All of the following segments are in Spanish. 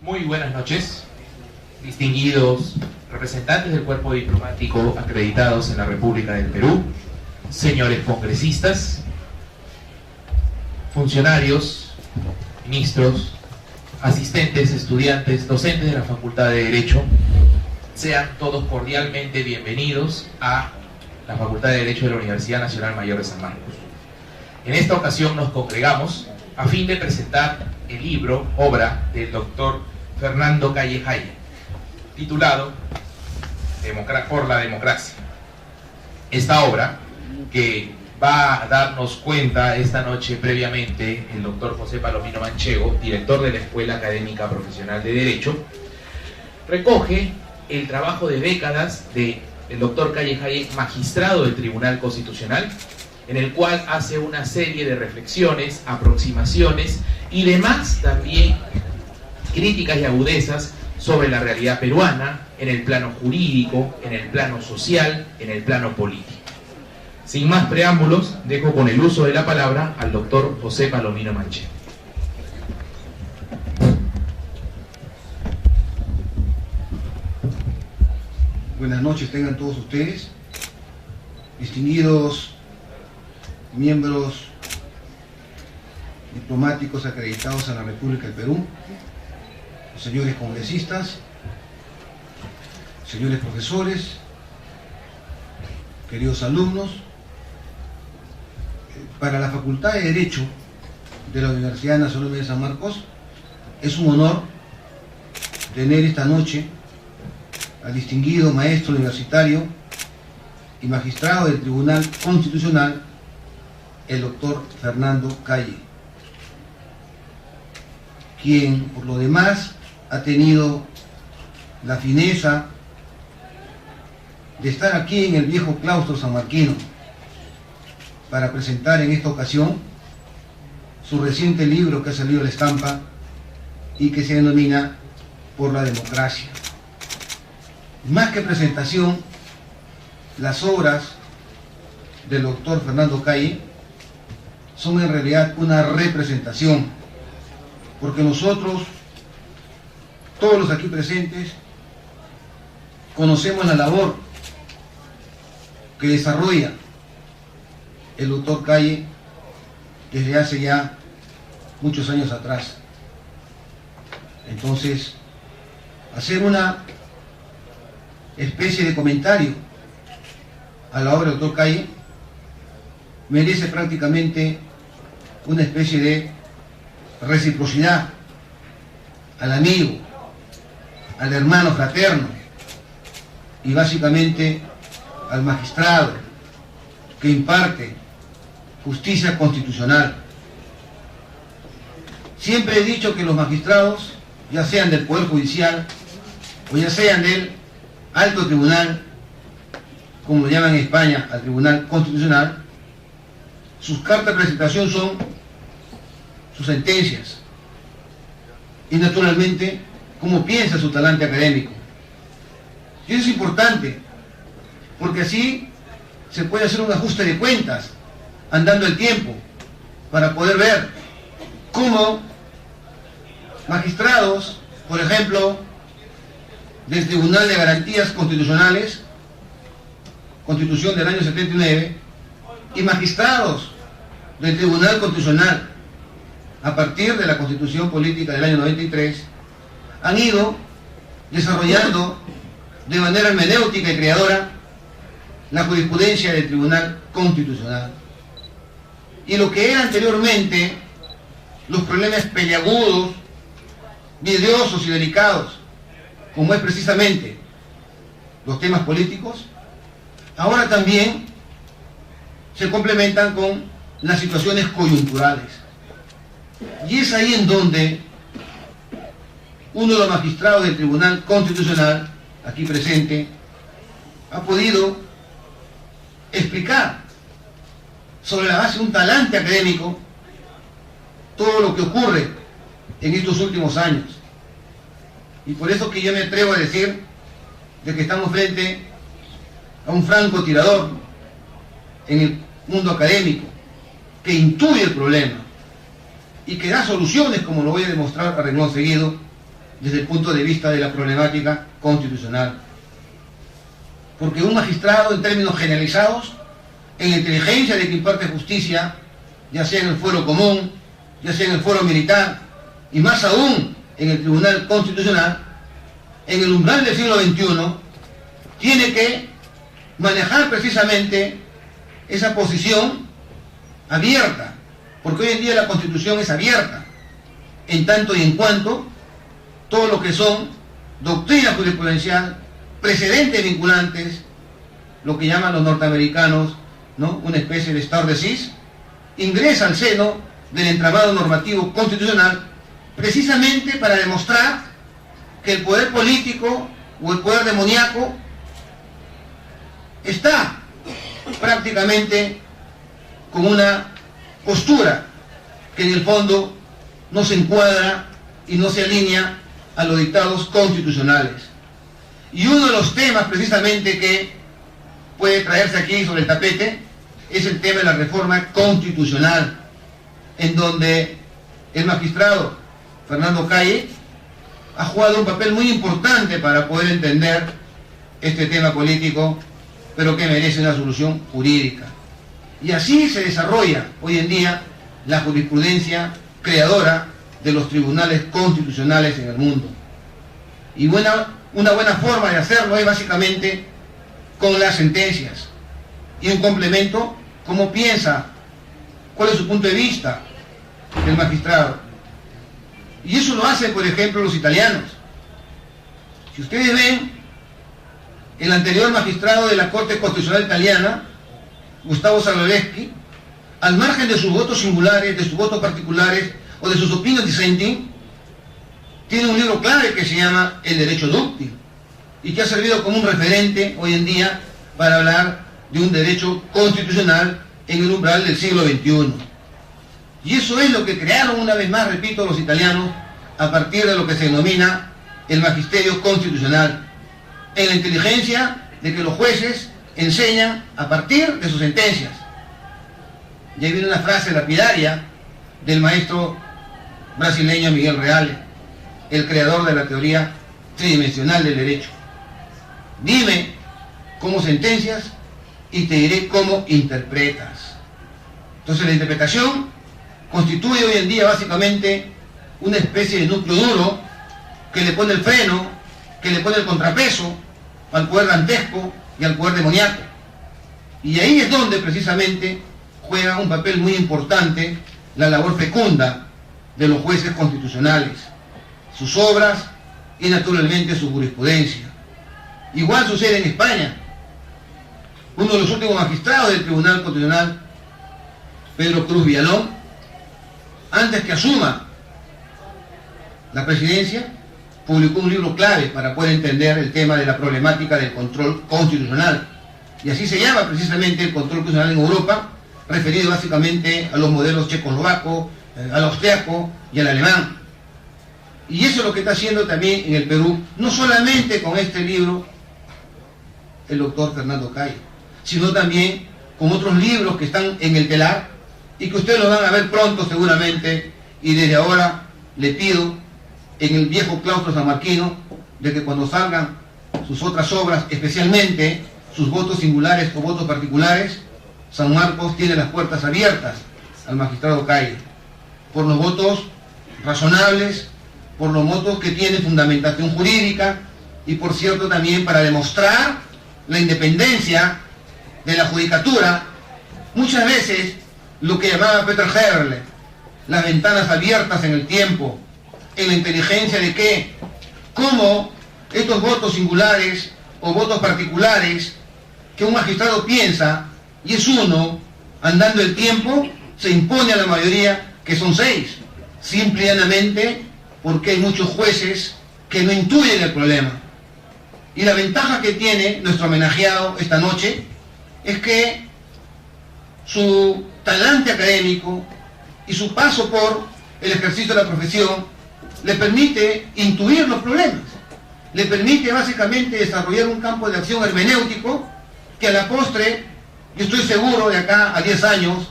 Muy buenas noches, distinguidos representantes del cuerpo diplomático acreditados en la República del Perú, señores congresistas, funcionarios, ministros, asistentes, estudiantes, docentes de la Facultad de Derecho, sean todos cordialmente bienvenidos a la Facultad de Derecho de la Universidad Nacional Mayor de San Marcos. En esta ocasión nos congregamos a fin de presentar el libro, obra del doctor Fernando Calle Haye, titulado Por la Democracia. Esta obra, que va a darnos cuenta esta noche previamente el doctor José Palomino Manchego, director de la Escuela Académica Profesional de Derecho, recoge el trabajo de décadas del doctor Calle Haye, magistrado del Tribunal Constitucional, en el cual hace una serie de reflexiones, aproximaciones y demás también críticas y agudezas sobre la realidad peruana, en el plano jurídico, en el plano social, en el plano político. Sin más preámbulos, dejo con el uso de la palabra al doctor José Palomino Manchego. Buenas noches tengan todos ustedes, distinguidos miembros diplomáticos acreditados en la República del Perú, los señores congresistas, señores profesores, queridos alumnos. Para la Facultad de Derecho de la Universidad Nacional de San Marcos es un honor tener esta noche al distinguido maestro universitario y magistrado del Tribunal Constitucional, el doctor Fernando Calle, quien por lo demás ha tenido la fineza de estar aquí en el viejo claustro sanmarquino para presentar en esta ocasión su reciente libro que ha salido a la estampa y que se denomina Por la Democracia. Más que presentación, las obras del doctor Fernando Calle son en realidad una representación, porque nosotros, todos los aquí presentes, conocemos la labor que desarrolla el doctor Calle desde hace ya muchos años atrás. Entonces, hacer una especie de comentario a la obra del doctor Calle merece prácticamente una especie de reciprocidad al amigo, al hermano fraterno y básicamente al magistrado que imparte justicia constitucional. Siempre he dicho que los magistrados, ya sean del Poder Judicial o ya sean del Alto Tribunal, como lo llaman en España al Tribunal Constitucional, sus cartas de presentación son sus sentencias y naturalmente cómo piensa su talante académico. Y eso es importante porque así se puede hacer un ajuste de cuentas andando el tiempo para poder ver cómo magistrados, por ejemplo, del Tribunal de Garantías Constitucionales, Constitución del año 79, y magistrados del Tribunal Constitucional a partir de la Constitución Política del año 93 han ido desarrollando de manera hermenéutica y creadora la jurisprudencia del Tribunal Constitucional. Y lo que era anteriormente los problemas peliagudos, vidriosos y delicados, como es precisamente los temas políticos, ahora también se complementan con las situaciones coyunturales. Y es ahí en donde uno de los magistrados del Tribunal Constitucional, aquí presente, ha podido explicar sobre la base de un talante académico todo lo que ocurre en estos últimos años. Y por eso que yo me atrevo a decir de que estamos frente a un francotirador en el mundo académico que intuye el problema y que da soluciones, como lo voy a demostrar a renglón seguido, desde el punto de vista de la problemática constitucional. Porque un magistrado, en términos generalizados, en la inteligencia de que imparte justicia, ya sea en el fuero común, ya sea en el fuero militar, y más aún en el Tribunal Constitucional, en el umbral del siglo XXI, tiene que manejar precisamente esa posición abierta, porque hoy en día la Constitución es abierta, en tanto y en cuanto todo lo que son doctrina jurisprudencial, precedentes vinculantes, lo que llaman los norteamericanos, ¿no?, una especie de stare decisis, ingresa al seno del entramado normativo constitucional precisamente para demostrar que el poder político o el poder demoníaco está prácticamente con una postura que en el fondo no se encuadra y no se alinea a los dictados constitucionales. Y uno de los temas precisamente que puede traerse aquí sobre el tapete es el tema de la reforma constitucional, en donde el magistrado Fernando Calle ha jugado un papel muy importante para poder entender este tema político, pero que merece una solución jurídica. Y así se desarrolla hoy en día la jurisprudencia creadora de los tribunales constitucionales en el mundo. Y una buena forma de hacerlo es básicamente con las sentencias. Y en complemento, cómo piensa, cuál es su punto de vista del magistrado. Y eso lo hacen, por ejemplo, los italianos. Si ustedes ven, el anterior magistrado de la Corte Constitucional Italiana, Gustavo Zagrebelsky, al margen de sus votos singulares, de sus votos particulares o de sus opinions dissenting, tiene un libro clave que se llama El Derecho Dúctil y que ha servido como un referente hoy en día para hablar de un derecho constitucional en el umbral del siglo XXI. Y eso es lo que crearon, una vez más, repito, los italianos a partir de lo que se denomina el magisterio constitucional, en la inteligencia de que los jueces enseñan a partir de sus sentencias. Y ahí viene una frase lapidaria del maestro brasileño Miguel Reale, el creador de la teoría tridimensional del derecho. Dime cómo sentencias y te diré cómo interpretas. Entonces la interpretación constituye hoy en día básicamente una especie de núcleo duro que le pone el freno, que le pone el contrapeso al poder dantesco y al poder demoníaco. Y ahí es donde precisamente juega un papel muy importante la labor fecunda de los jueces constitucionales, sus obras y naturalmente su jurisprudencia. Igual sucede en España. Uno de los últimos magistrados del Tribunal Constitucional, Pedro Cruz Villalón, antes que asuma la presidencia, publicó un libro clave para poder entender el tema de la problemática del control constitucional. Y así se llama precisamente el control constitucional en Europa, referido básicamente a los modelos checoslovaco, al austriaco y al alemán. Y eso es lo que está haciendo también en el Perú, no solamente con este libro, el doctor Fernando Calle, sino también con otros libros que están en el telar y que ustedes lo van a ver pronto seguramente. Y desde ahora le pido, en el viejo claustro sanmarquino, de que cuando salgan sus otras obras, especialmente sus votos singulares o votos particulares, San Marcos tiene las puertas abiertas al magistrado Calle, por los votos razonables, por los votos que tienen fundamentación jurídica y, por cierto, también para demostrar la independencia de la judicatura. Muchas veces lo que llamaba Peter Herle, las ventanas abiertas en el tiempo, en la inteligencia de que, cómo estos votos singulares o votos particulares que un magistrado piensa y es uno, andando el tiempo, se impone a la mayoría, que son 6, simple y llanamente porque hay muchos jueces que no intuyen el problema. Y la ventaja que tiene nuestro homenajeado esta noche es que su talante académico y su paso por el ejercicio de la profesión le permite intuir los problemas, le permite básicamente desarrollar un campo de acción hermenéutico que a la postre, yo estoy seguro, de acá a 10 años,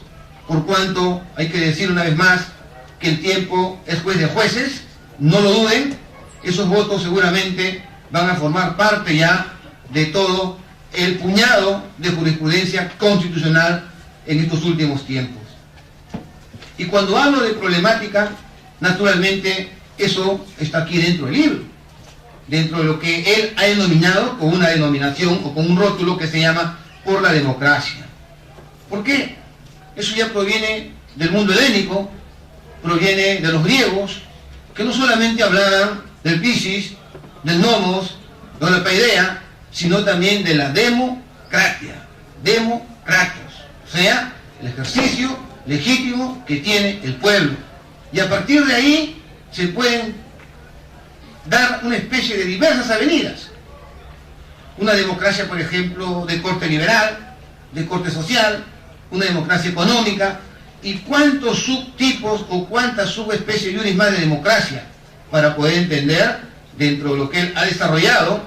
por cuanto hay que decir una vez más que el tiempo es juez de jueces, no lo duden, esos votos seguramente van a formar parte ya de todo el puñado de jurisprudencia constitucional en estos últimos tiempos. Y cuando hablo de problemática, naturalmente eso está aquí dentro del libro, dentro de lo que él ha denominado con una denominación o con un rótulo que se llama por la democracia. ¿Por qué? Eso ya proviene del mundo helénico, proviene de los griegos, que no solamente hablaban del Piscis, del nomos, de la paideia, sino también de la democracia, democratos, o sea, el ejercicio legítimo que tiene el pueblo. Y a partir de ahí se pueden dar una especie de diversas avenidas. Una democracia, por ejemplo, de corte liberal, de corte social, una democracia económica, y cuántos subtipos o cuántas subespecies y unis más de democracia, para poder entender, dentro de lo que él ha desarrollado,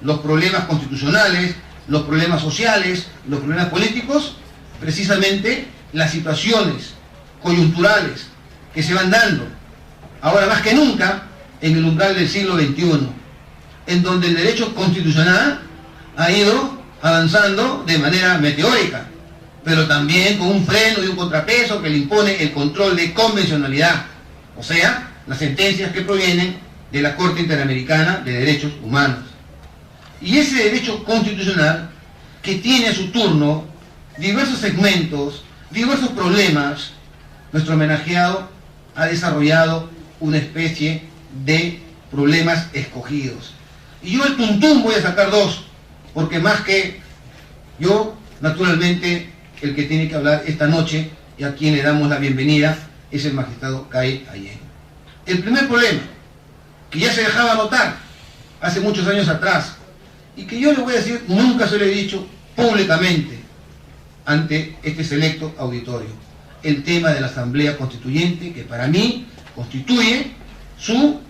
los problemas constitucionales, los problemas sociales, los problemas políticos, precisamente las situaciones coyunturales que se van dando, ahora más que nunca, en el umbral del siglo XXI, en donde el derecho constitucional ha ido avanzando de manera meteórica, pero también con un freno y un contrapeso que le impone el control de convencionalidad, o sea, las sentencias que provienen de la Corte Interamericana de Derechos Humanos. Y ese derecho constitucional, que tiene a su turno diversos segmentos, diversos problemas, nuestro homenajeado ha desarrollado una especie de problemas escogidos. Y yo el tuntún voy a sacar dos, porque más que yo, naturalmente, el que tiene que hablar esta noche, y a quien le damos la bienvenida, es el magistrado Kay Allen. El primer problema, que ya se dejaba notar hace muchos años atrás, y que yo le voy a decir, nunca se lo he dicho públicamente ante este selecto auditorio, el tema de la Asamblea Constituyente, que para mí constituye su,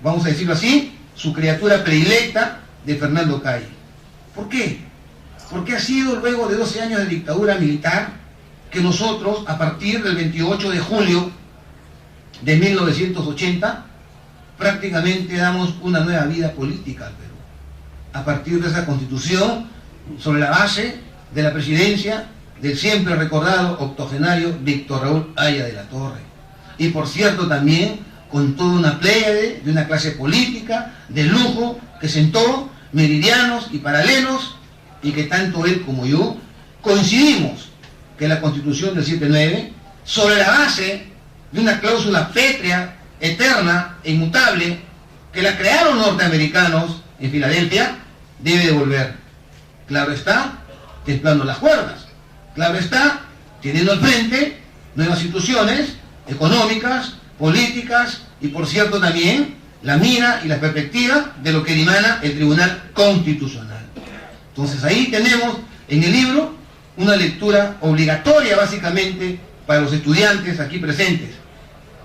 vamos a decirlo así, su criatura predilecta de Fernando Kay. ¿Por qué? Porque ha sido luego de 12 años de dictadura militar que nosotros, a partir del 28 de julio de 1980, prácticamente damos una nueva vida política al Perú. A partir de esa constitución, sobre la base de la presidencia del siempre recordado octogenario Víctor Raúl Haya de la Torre. Y por cierto también con toda una pléyade de una clase política de lujo que sentó meridianos y paralelos, y que tanto él como yo coincidimos que la Constitución del 7-9, sobre la base de una cláusula pétrea, eterna e inmutable, que la crearon norteamericanos en Filadelfia, debe devolver. Claro está, templando las cuerdas. Claro está, teniendo al frente nuevas instituciones económicas, políticas y por cierto también la mira y la perspectiva de lo que dimana el Tribunal Constitucional. Entonces ahí tenemos en el libro una lectura obligatoria básicamente para los estudiantes aquí presentes,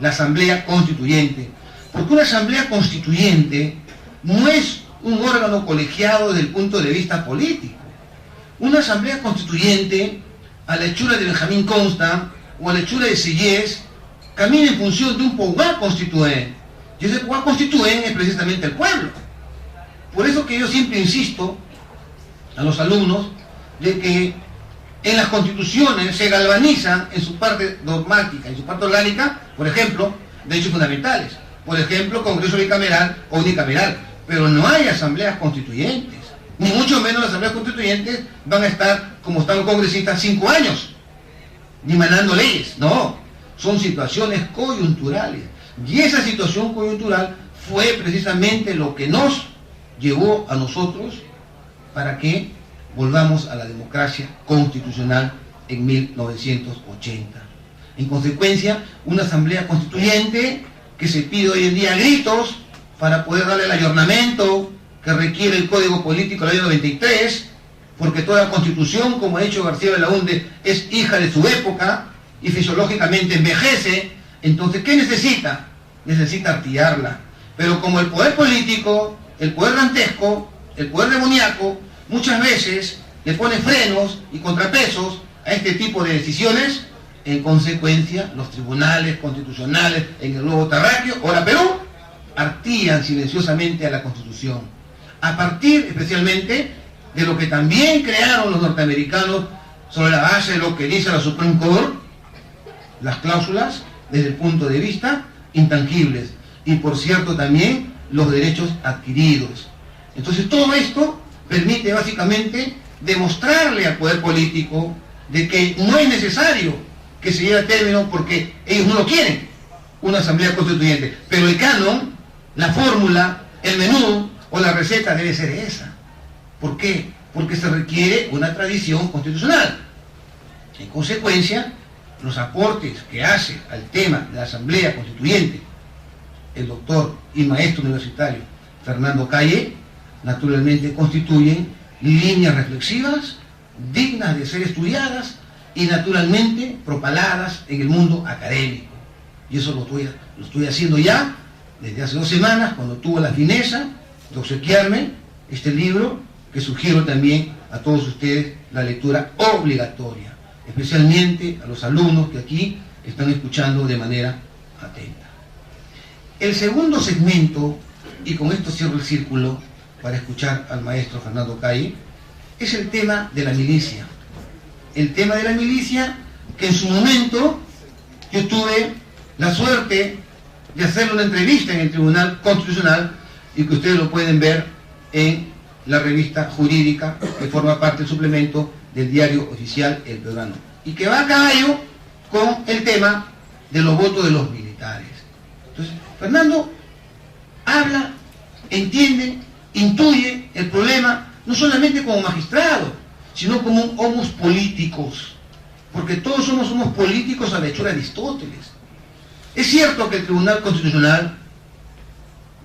la Asamblea Constituyente. Porque una Asamblea Constituyente no es un órgano colegiado desde el punto de vista político. Una Asamblea Constituyente, a la hechura de Benjamín Constant o a la hechura de Sieyès, camina en función de un pouvoir constituent. Y ese pouvoir constituent es precisamente el pueblo. Por eso que yo siempre insisto a los alumnos de que en las constituciones se galvanizan en su parte dogmática, en su parte orgánica, por ejemplo, derechos fundamentales, por ejemplo, Congreso bicameral o unicameral, pero no hay asambleas constituyentes, ni mucho menos las asambleas constituyentes van a estar como están los congresistas 5 años, ni manando leyes, no, son situaciones coyunturales, y esa situación coyuntural fue precisamente lo que nos llevó a nosotros para que volvamos a la democracia constitucional en 1980. En consecuencia, una asamblea constituyente que se pide hoy en día a gritos para poder darle el ayornamiento que requiere el Código Político del año 93, porque toda constitución, como ha dicho García Belaúnde, es hija de su época y fisiológicamente envejece. Entonces, ¿qué necesita? Necesita artillarla. Pero como el poder político, el poder dantesco, el poder demoníaco, muchas veces le pone frenos y contrapesos a este tipo de decisiones, en consecuencia los tribunales constitucionales en el globo terráqueo, ahora Perú, artían silenciosamente a la Constitución, a partir especialmente de lo que también crearon los norteamericanos sobre la base de lo que dice la Supreme Court, las cláusulas desde el punto de vista intangibles y por cierto también los derechos adquiridos. Entonces todo esto permite básicamente demostrarle al poder político de que no es necesario que se lleve a término porque ellos no lo quieren, una asamblea constituyente, pero el canon, la fórmula, el menú o la receta debe ser esa. ¿Por qué? Porque se requiere una tradición constitucional. En consecuencia, los aportes que hace al tema de la asamblea constituyente el doctor y maestro universitario Fernando Calle, naturalmente constituyen líneas reflexivas, dignas de ser estudiadas y naturalmente propaladas en el mundo académico. Y eso lo estoy haciendo ya desde hace 2 semanas, cuando tuve la fineza de obsequiarme este libro, que sugiero también a todos ustedes la lectura obligatoria, especialmente a los alumnos que aquí están escuchando de manera atenta. El segundo segmento, y con esto cierro el círculo para escuchar al maestro Fernando Calle, es el tema de la milicia. El tema de la milicia que en su momento yo tuve la suerte de hacerle una entrevista en el Tribunal Constitucional y que ustedes lo pueden ver en la revista jurídica que forma parte del suplemento del diario oficial El Peruano y que va a caballo con el tema de los votos de los militares. Entonces, Fernando habla, entiende, intuye el problema no solamente como magistrado, sino como un homus políticos, porque todos somos políticos a la hechura de Aristóteles. Es cierto que el Tribunal Constitucional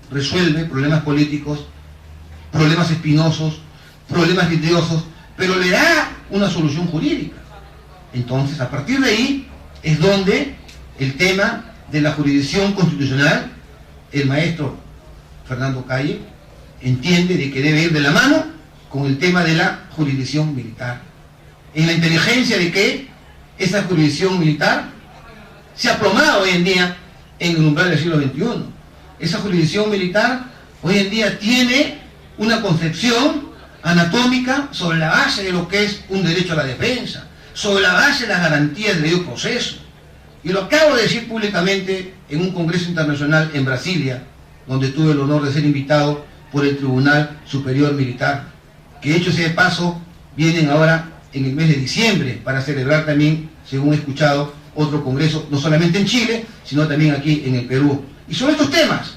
resuelve problemas políticos, problemas espinosos, problemas litigiosos, pero le da una solución jurídica. Entonces, a partir de ahí es donde el tema de la jurisdicción constitucional, el maestro Fernando Calle entiende de que debe ir de la mano con el tema de la jurisdicción militar, en la inteligencia de que esa jurisdicción militar se ha aplomado hoy en día en el umbral del siglo XXI. Esa jurisdicción militar hoy en día tiene una concepción anatómica sobre la base de lo que es un derecho a la defensa, sobre la base de las garantías del debido proceso. Y lo acabo de decir públicamente en un congreso internacional en Brasilia, donde tuve el honor de ser invitado por el Tribunal Superior Militar, que hecho sea de paso, vienen ahora en el mes de diciembre para celebrar también, según he escuchado, otro congreso, no solamente en Chile, sino también aquí en el Perú. Y sobre estos temas,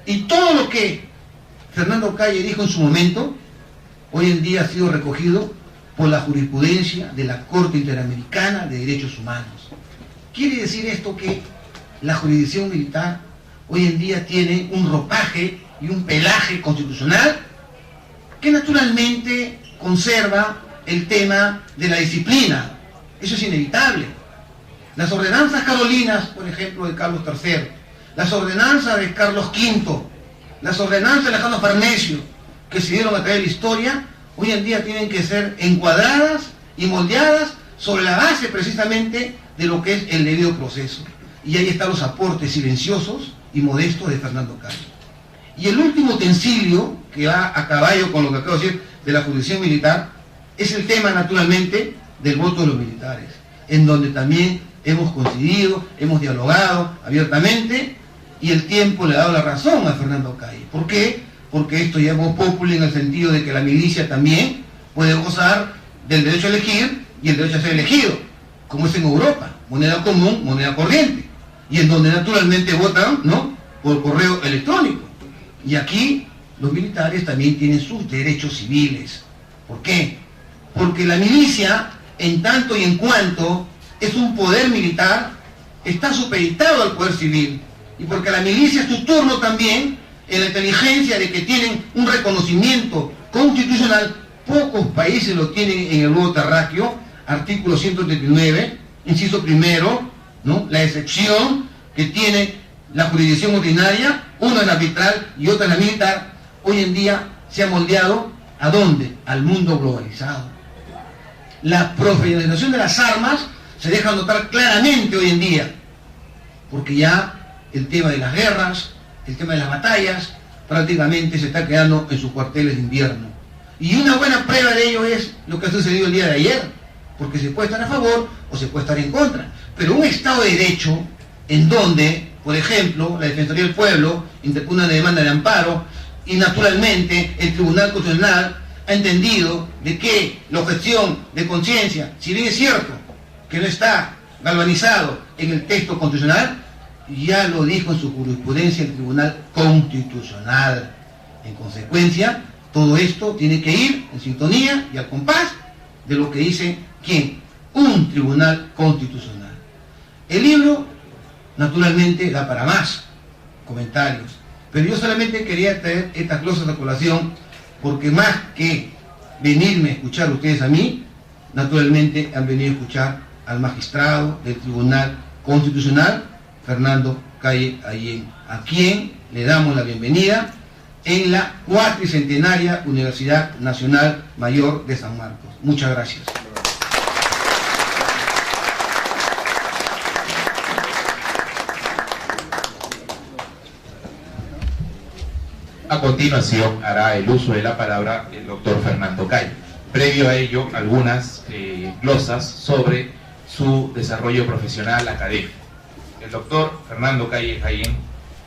y todo lo que Fernando Calle dijo en su momento, hoy en día ha sido recogido por la jurisprudencia de la Corte Interamericana de Derechos Humanos. Quiere decir esto que la jurisdicción militar hoy en día tiene un ropaje y un pelaje constitucional que naturalmente conserva el tema de la disciplina. Eso es inevitable. Las ordenanzas carolinas, por ejemplo, de Carlos III, las ordenanzas de Carlos V, las ordenanzas de Alejandro Farnesio, que se dieron a través de la historia, hoy en día tienen que ser encuadradas y moldeadas sobre la base precisamente de lo que es el debido proceso. Y ahí están los aportes silenciosos y modestos de Fernando Calle. Y el último utensilio que va a caballo con lo que acabo de decir de la jurisdicción militar es el tema naturalmente del voto de los militares, en donde también hemos coincidido, hemos dialogado abiertamente y el tiempo le ha dado la razón a Fernando Calle. ¿Por qué? Porque esto ya es vox populi en el sentido de que la milicia también puede gozar del derecho a elegir y el derecho a ser elegido, como es en Europa, moneda común, moneda corriente, y en donde naturalmente votan, ¿no?, por correo electrónico. Y aquí los militares también tienen sus derechos civiles. ¿Por qué? Porque la milicia, en tanto y en cuanto es un poder militar, está supeditado al poder civil. Y porque la milicia es su turno también, en la inteligencia de que tienen un reconocimiento constitucional, pocos países lo tienen en el globo terráqueo, artículo 139, inciso primero, ¿no?, la excepción que tiene la jurisdicción ordinaria, una es la arbitral y otra es la militar, hoy en día se ha moldeado ¿a dónde? Al mundo globalizado. La profesionalización de las armas se deja notar claramente hoy en día, porque ya el tema de las guerras, el tema de las batallas, prácticamente se está quedando en sus cuarteles de invierno. Y una buena prueba de ello es lo que ha sucedido el día de ayer, porque se puede estar a favor o se puede estar en contra. Pero un Estado de Derecho en donde, por ejemplo, la Defensoría del Pueblo interpone una demanda de amparo y naturalmente el Tribunal Constitucional ha entendido de que la objeción de conciencia, si bien es cierto que no está galvanizado en el texto constitucional, ya lo dijo en su jurisprudencia el Tribunal Constitucional. En consecuencia, todo esto tiene que ir en sintonía y al compás de lo que dice ¿quién? Un Tribunal Constitucional. El libro, naturalmente, da para más comentarios, pero yo solamente quería traer estas glosas a colación porque más que venirme a escuchar ustedes a mí, naturalmente han venido a escuchar al magistrado del Tribunal Constitucional, Fernando Calle Ayén, a quien le damos la bienvenida en la cuatricentenaria Universidad Nacional Mayor de San Marcos. Muchas gracias. A continuación hará el uso de la palabra el doctor Fernando Calle. Previo a ello, algunas glosas sobre su desarrollo profesional académico. El doctor Fernando Calle Ayén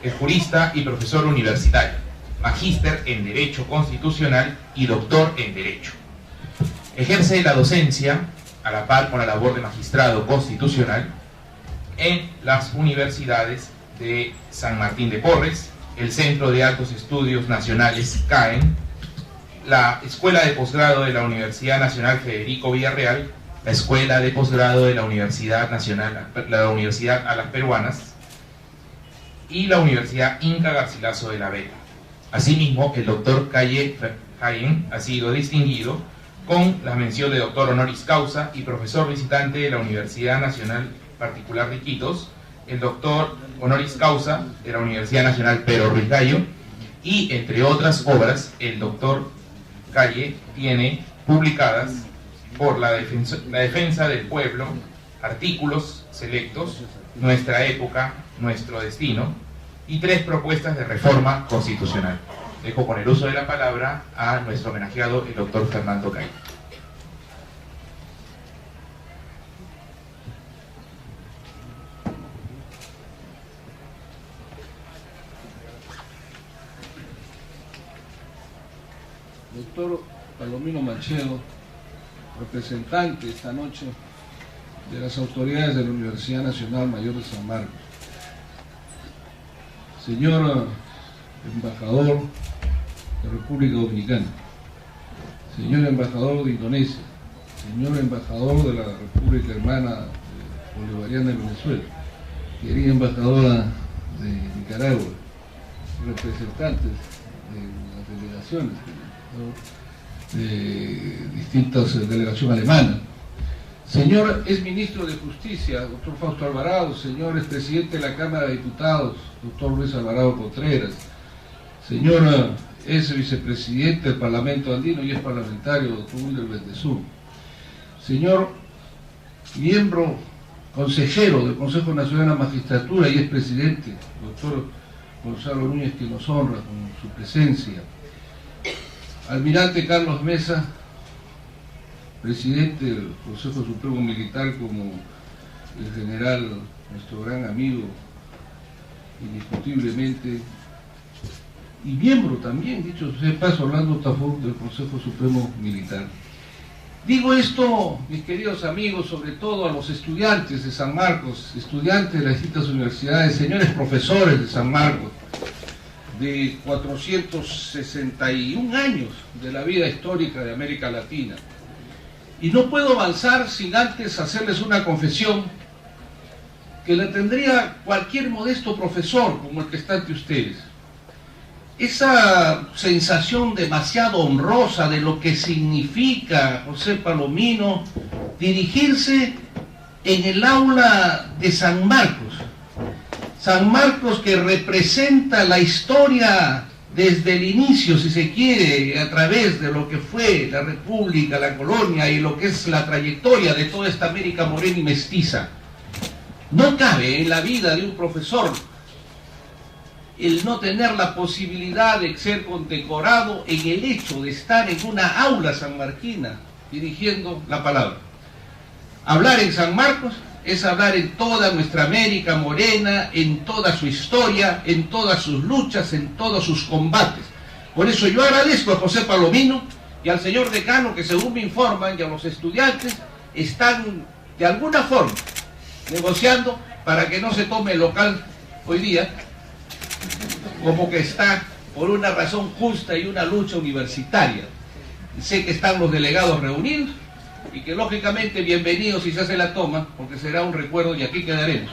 es jurista y profesor universitario, magíster en Derecho Constitucional y doctor en Derecho. Ejerce la docencia a la par con la labor de magistrado constitucional en las universidades de San Martín de Porres, el Centro de Altos Estudios Nacionales CAEN, la Escuela de Posgrado de la Universidad Nacional Federico Villarreal, la Escuela de Posgrado de la Universidad Nacional, la Universidad a las Peruanas y la Universidad Inca Garcilaso de la Vega. Asimismo, el doctor Calle Ayén ha sido distinguido con la mención de doctor honoris causa y profesor visitante de la Universidad Nacional Particular de Iquitos, el doctor honoris causa de la Universidad Nacional Pedro Ruiz Gallo, y entre otras obras el doctor Calle tiene publicadas por la defensa del pueblo, artículos selectos, Nuestra época, nuestro destino, y 3 propuestas de reforma constitucional. Dejo con el uso de la palabra a nuestro homenajeado, el doctor Fernando Calle. Doctor Palomino Manchedo, representante esta noche de las autoridades de la Universidad Nacional Mayor de San Marcos, señor embajador de República Dominicana, señor embajador de Indonesia, señor embajador de la República Hermana Bolivariana de Venezuela, querida embajadora de Nicaragua, representantes de las delegaciones de distintas delegaciones alemanas, señor exministro de Justicia, doctor Fausto Alvarado, señor expresidente de la Cámara de Diputados, doctor Luis Alvarado Contreras, señor ex vicepresidente del Parlamento Andino y ex parlamentario, doctor Wilder Bendezú, señor miembro consejero del Consejo Nacional de la Magistratura y ex presidente, doctor Gonzalo Núñez, que nos honra con su presencia, almirante Carlos Mesa, presidente del Consejo Supremo Militar, como el general, nuestro gran amigo, indiscutiblemente, y miembro también, dicho sea de paso, Orlando Tafur, del Consejo Supremo Militar. Digo esto, mis queridos amigos, sobre todo a los estudiantes de San Marcos, estudiantes de las distintas universidades, señores profesores de San Marcos, de 461 años de la vida histórica de América Latina. Y no puedo avanzar sin antes hacerles una confesión que la tendría cualquier modesto profesor como el que está ante ustedes. Esa sensación demasiado honrosa de lo que significa, José Palomino, dirigirse en el aula de San Marcos. San Marcos, que representa la historia desde el inicio, si se quiere, a través de lo que fue la República, la colonia y lo que es la trayectoria de toda esta América morena y mestiza. No cabe en la vida de un profesor el no tener la posibilidad de ser condecorado en el hecho de estar en una aula sanmarquina dirigiendo la palabra. Hablar en San Marcos es hablar en toda nuestra América morena, en toda su historia, en todas sus luchas, en todos sus combates. Por eso yo agradezco a José Palomino y al señor decano que, según me informan, y a los estudiantes, están de alguna forma negociando para que no se tome el local hoy día, como que está por una razón justa y una lucha universitaria. Sé que están los delegados reunidos y que lógicamente bienvenidos si se hace la toma, porque será un recuerdo y aquí quedaremos,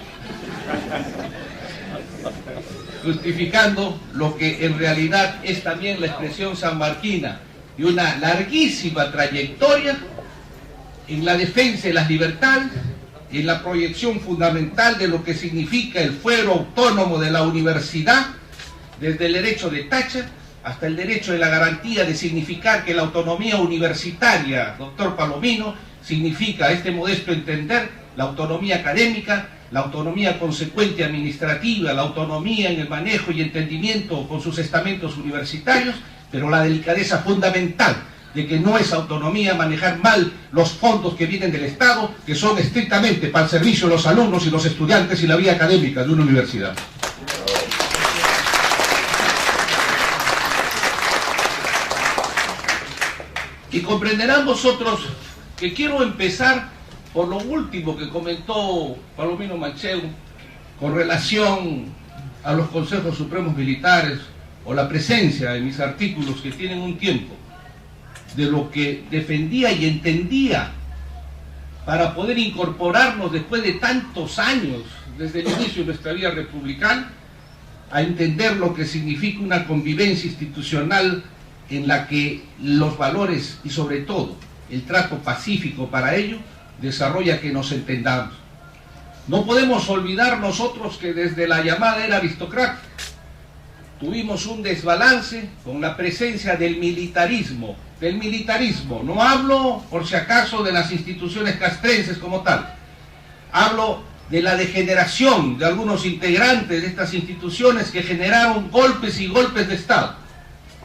justificando lo que en realidad es también la expresión sanmarquina y una larguísima trayectoria en la defensa de las libertades, en la proyección fundamental de lo que significa el fuero autónomo de la universidad, desde el derecho de Thatcher hasta el derecho de la garantía de significar que la autonomía universitaria, doctor Palomino, significa, a este modesto entender, la autonomía académica, la autonomía consecuente administrativa, la autonomía en el manejo y entendimiento con sus estamentos universitarios, pero la delicadeza fundamental de que no es autonomía manejar mal los fondos que vienen del Estado, que son estrictamente para el servicio de los alumnos y los estudiantes y la vía académica de una universidad. Y comprenderán vosotros que quiero empezar por lo último que comentó Palomino Macheu con relación a los consejos supremos militares o la presencia de mis artículos que tienen un tiempo de lo que defendía y entendía para poder incorporarnos después de tantos años desde el inicio de nuestra vida republicana a entender lo que significa una convivencia institucional en la que los valores y sobre todo el trato pacífico para ello desarrolla que nos entendamos. No podemos olvidar nosotros que desde la llamada era aristocrática tuvimos un desbalance con la presencia del militarismo, no hablo por si acaso de las instituciones castrenses como tal, hablo de la degeneración de algunos integrantes de estas instituciones que generaron golpes y golpes de Estado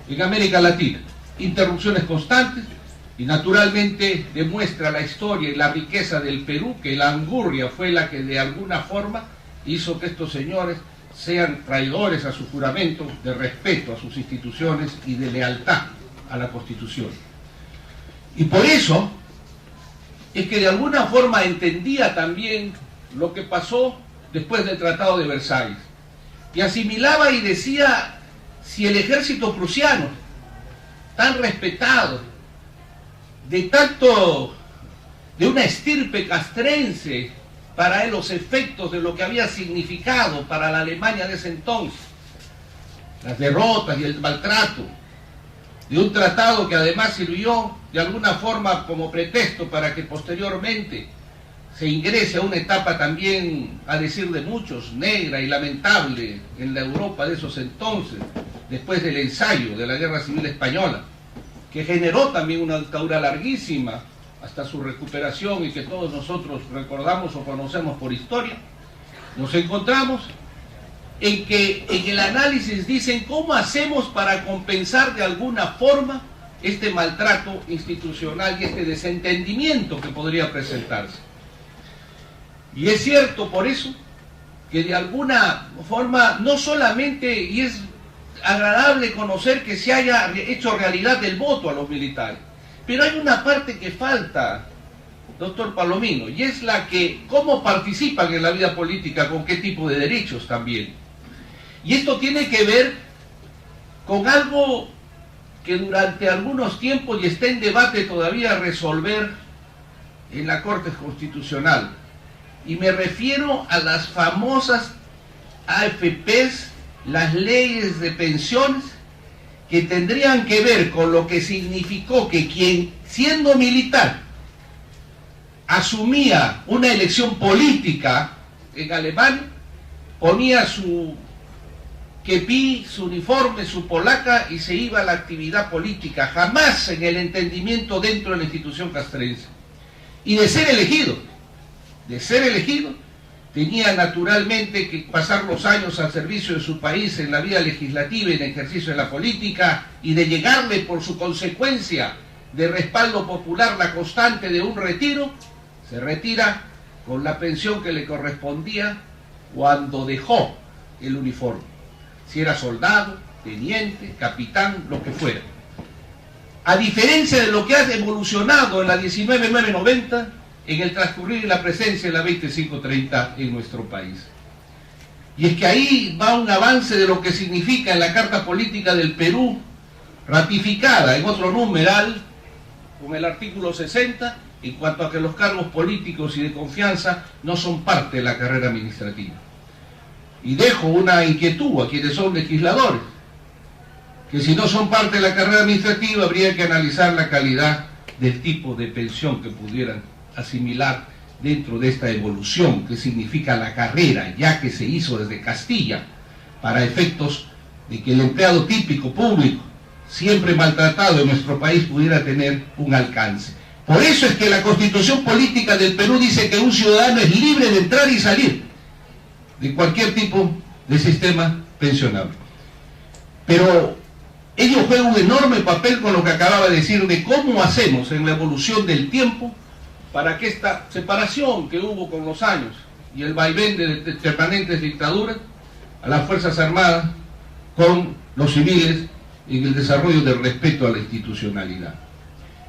en América Latina, interrupciones constantes, y naturalmente demuestra la historia y la riqueza del Perú que la angurria fue la que de alguna forma hizo que estos señores sean traidores a su juramento de respeto a sus instituciones y de lealtad a la Constitución. Y por eso es que de alguna forma entendía también lo que pasó después del Tratado de Versalles, y asimilaba y decía: si el ejército prusiano, tan respetado, de una estirpe castrense, para él los efectos de lo que había significado para la Alemania de ese entonces, las derrotas y el maltrato, de un tratado que además sirvió de alguna forma como pretexto para que posteriormente se ingrese a una etapa también, a decir de muchos, negra y lamentable en la Europa de esos entonces, después del ensayo de la Guerra Civil Española, que generó también una dictadura larguísima hasta su recuperación y que todos nosotros recordamos o conocemos por historia. Nos encontramos en que en el análisis dicen cómo hacemos para compensar de alguna forma este maltrato institucional y este desentendimiento que podría presentarse. Y es cierto por eso que de alguna forma no solamente, y es agradable conocer que se haya hecho realidad el voto a los militares, pero hay una parte que falta, doctor Palomino, y es la que cómo participan en la vida política, con qué tipo de derechos también. Y esto tiene que ver con algo que durante algunos tiempos y está en debate todavía resolver en la Corte Constitucional, y me refiero a las famosas AFPs, las leyes de pensiones, que tendrían que ver con lo que significó que quien, siendo militar, asumía una elección política en Alemania, ponía su kepi, su uniforme, su polaca y se iba a la actividad política, jamás en el entendimiento dentro de la institución castrense. Y de ser elegido, tenía naturalmente que pasar los años al servicio de su país en la vida legislativa y en el ejercicio de la política, y de llegarle por su consecuencia de respaldo popular la constante de un retiro, se retira con la pensión que le correspondía cuando dejó el uniforme, si era soldado, teniente, capitán, lo que fuera. A diferencia de lo que ha evolucionado en la 19.990, en el transcurrir y la presencia de la 2530 en nuestro país. Y es que ahí va un avance de lo que significa en la Carta Política del Perú, ratificada en otro numeral, con el artículo 60, en cuanto a que los cargos políticos y de confianza no son parte de la carrera administrativa. Y dejo una inquietud a quienes son legisladores, que si no son parte de la carrera administrativa habría que analizar la calidad del tipo de pensión que pudieran asimilar dentro de esta evolución que significa la carrera, ya que se hizo desde Castilla, para efectos de que el empleado típico público, siempre maltratado en nuestro país, pudiera tener un alcance. Por eso es que la Constitución Política del Perú dice que un ciudadano es libre de entrar y salir de cualquier tipo de sistema pensionable. Pero ello juega un enorme papel con lo que acababa de decir, de cómo hacemos en la evolución del tiempo para que esta separación que hubo con los años y el vaivén de permanentes dictaduras a las Fuerzas Armadas con los civiles en el desarrollo del respeto a la institucionalidad.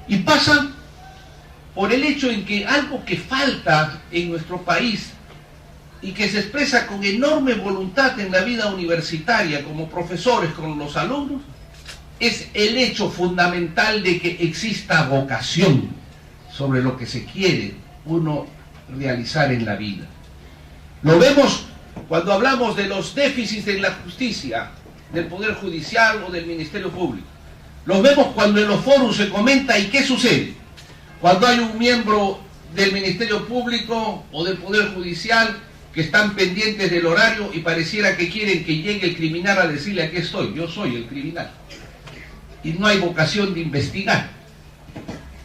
Y pasa por el hecho en que algo que falta en nuestro país y que se expresa con enorme voluntad en la vida universitaria como profesores con los alumnos, es el hecho fundamental de que exista vocación sobre lo que se quiere uno realizar en la vida. Lo vemos cuando hablamos de los déficits en la justicia, del Poder Judicial o del Ministerio Público. Los vemos cuando en los foros se comenta y ¿qué sucede? Cuando hay un miembro del Ministerio Público o del Poder Judicial que están pendientes del horario y pareciera que quieren que llegue el criminal a decirle aquí estoy, yo soy el criminal. Y no hay vocación de investigar.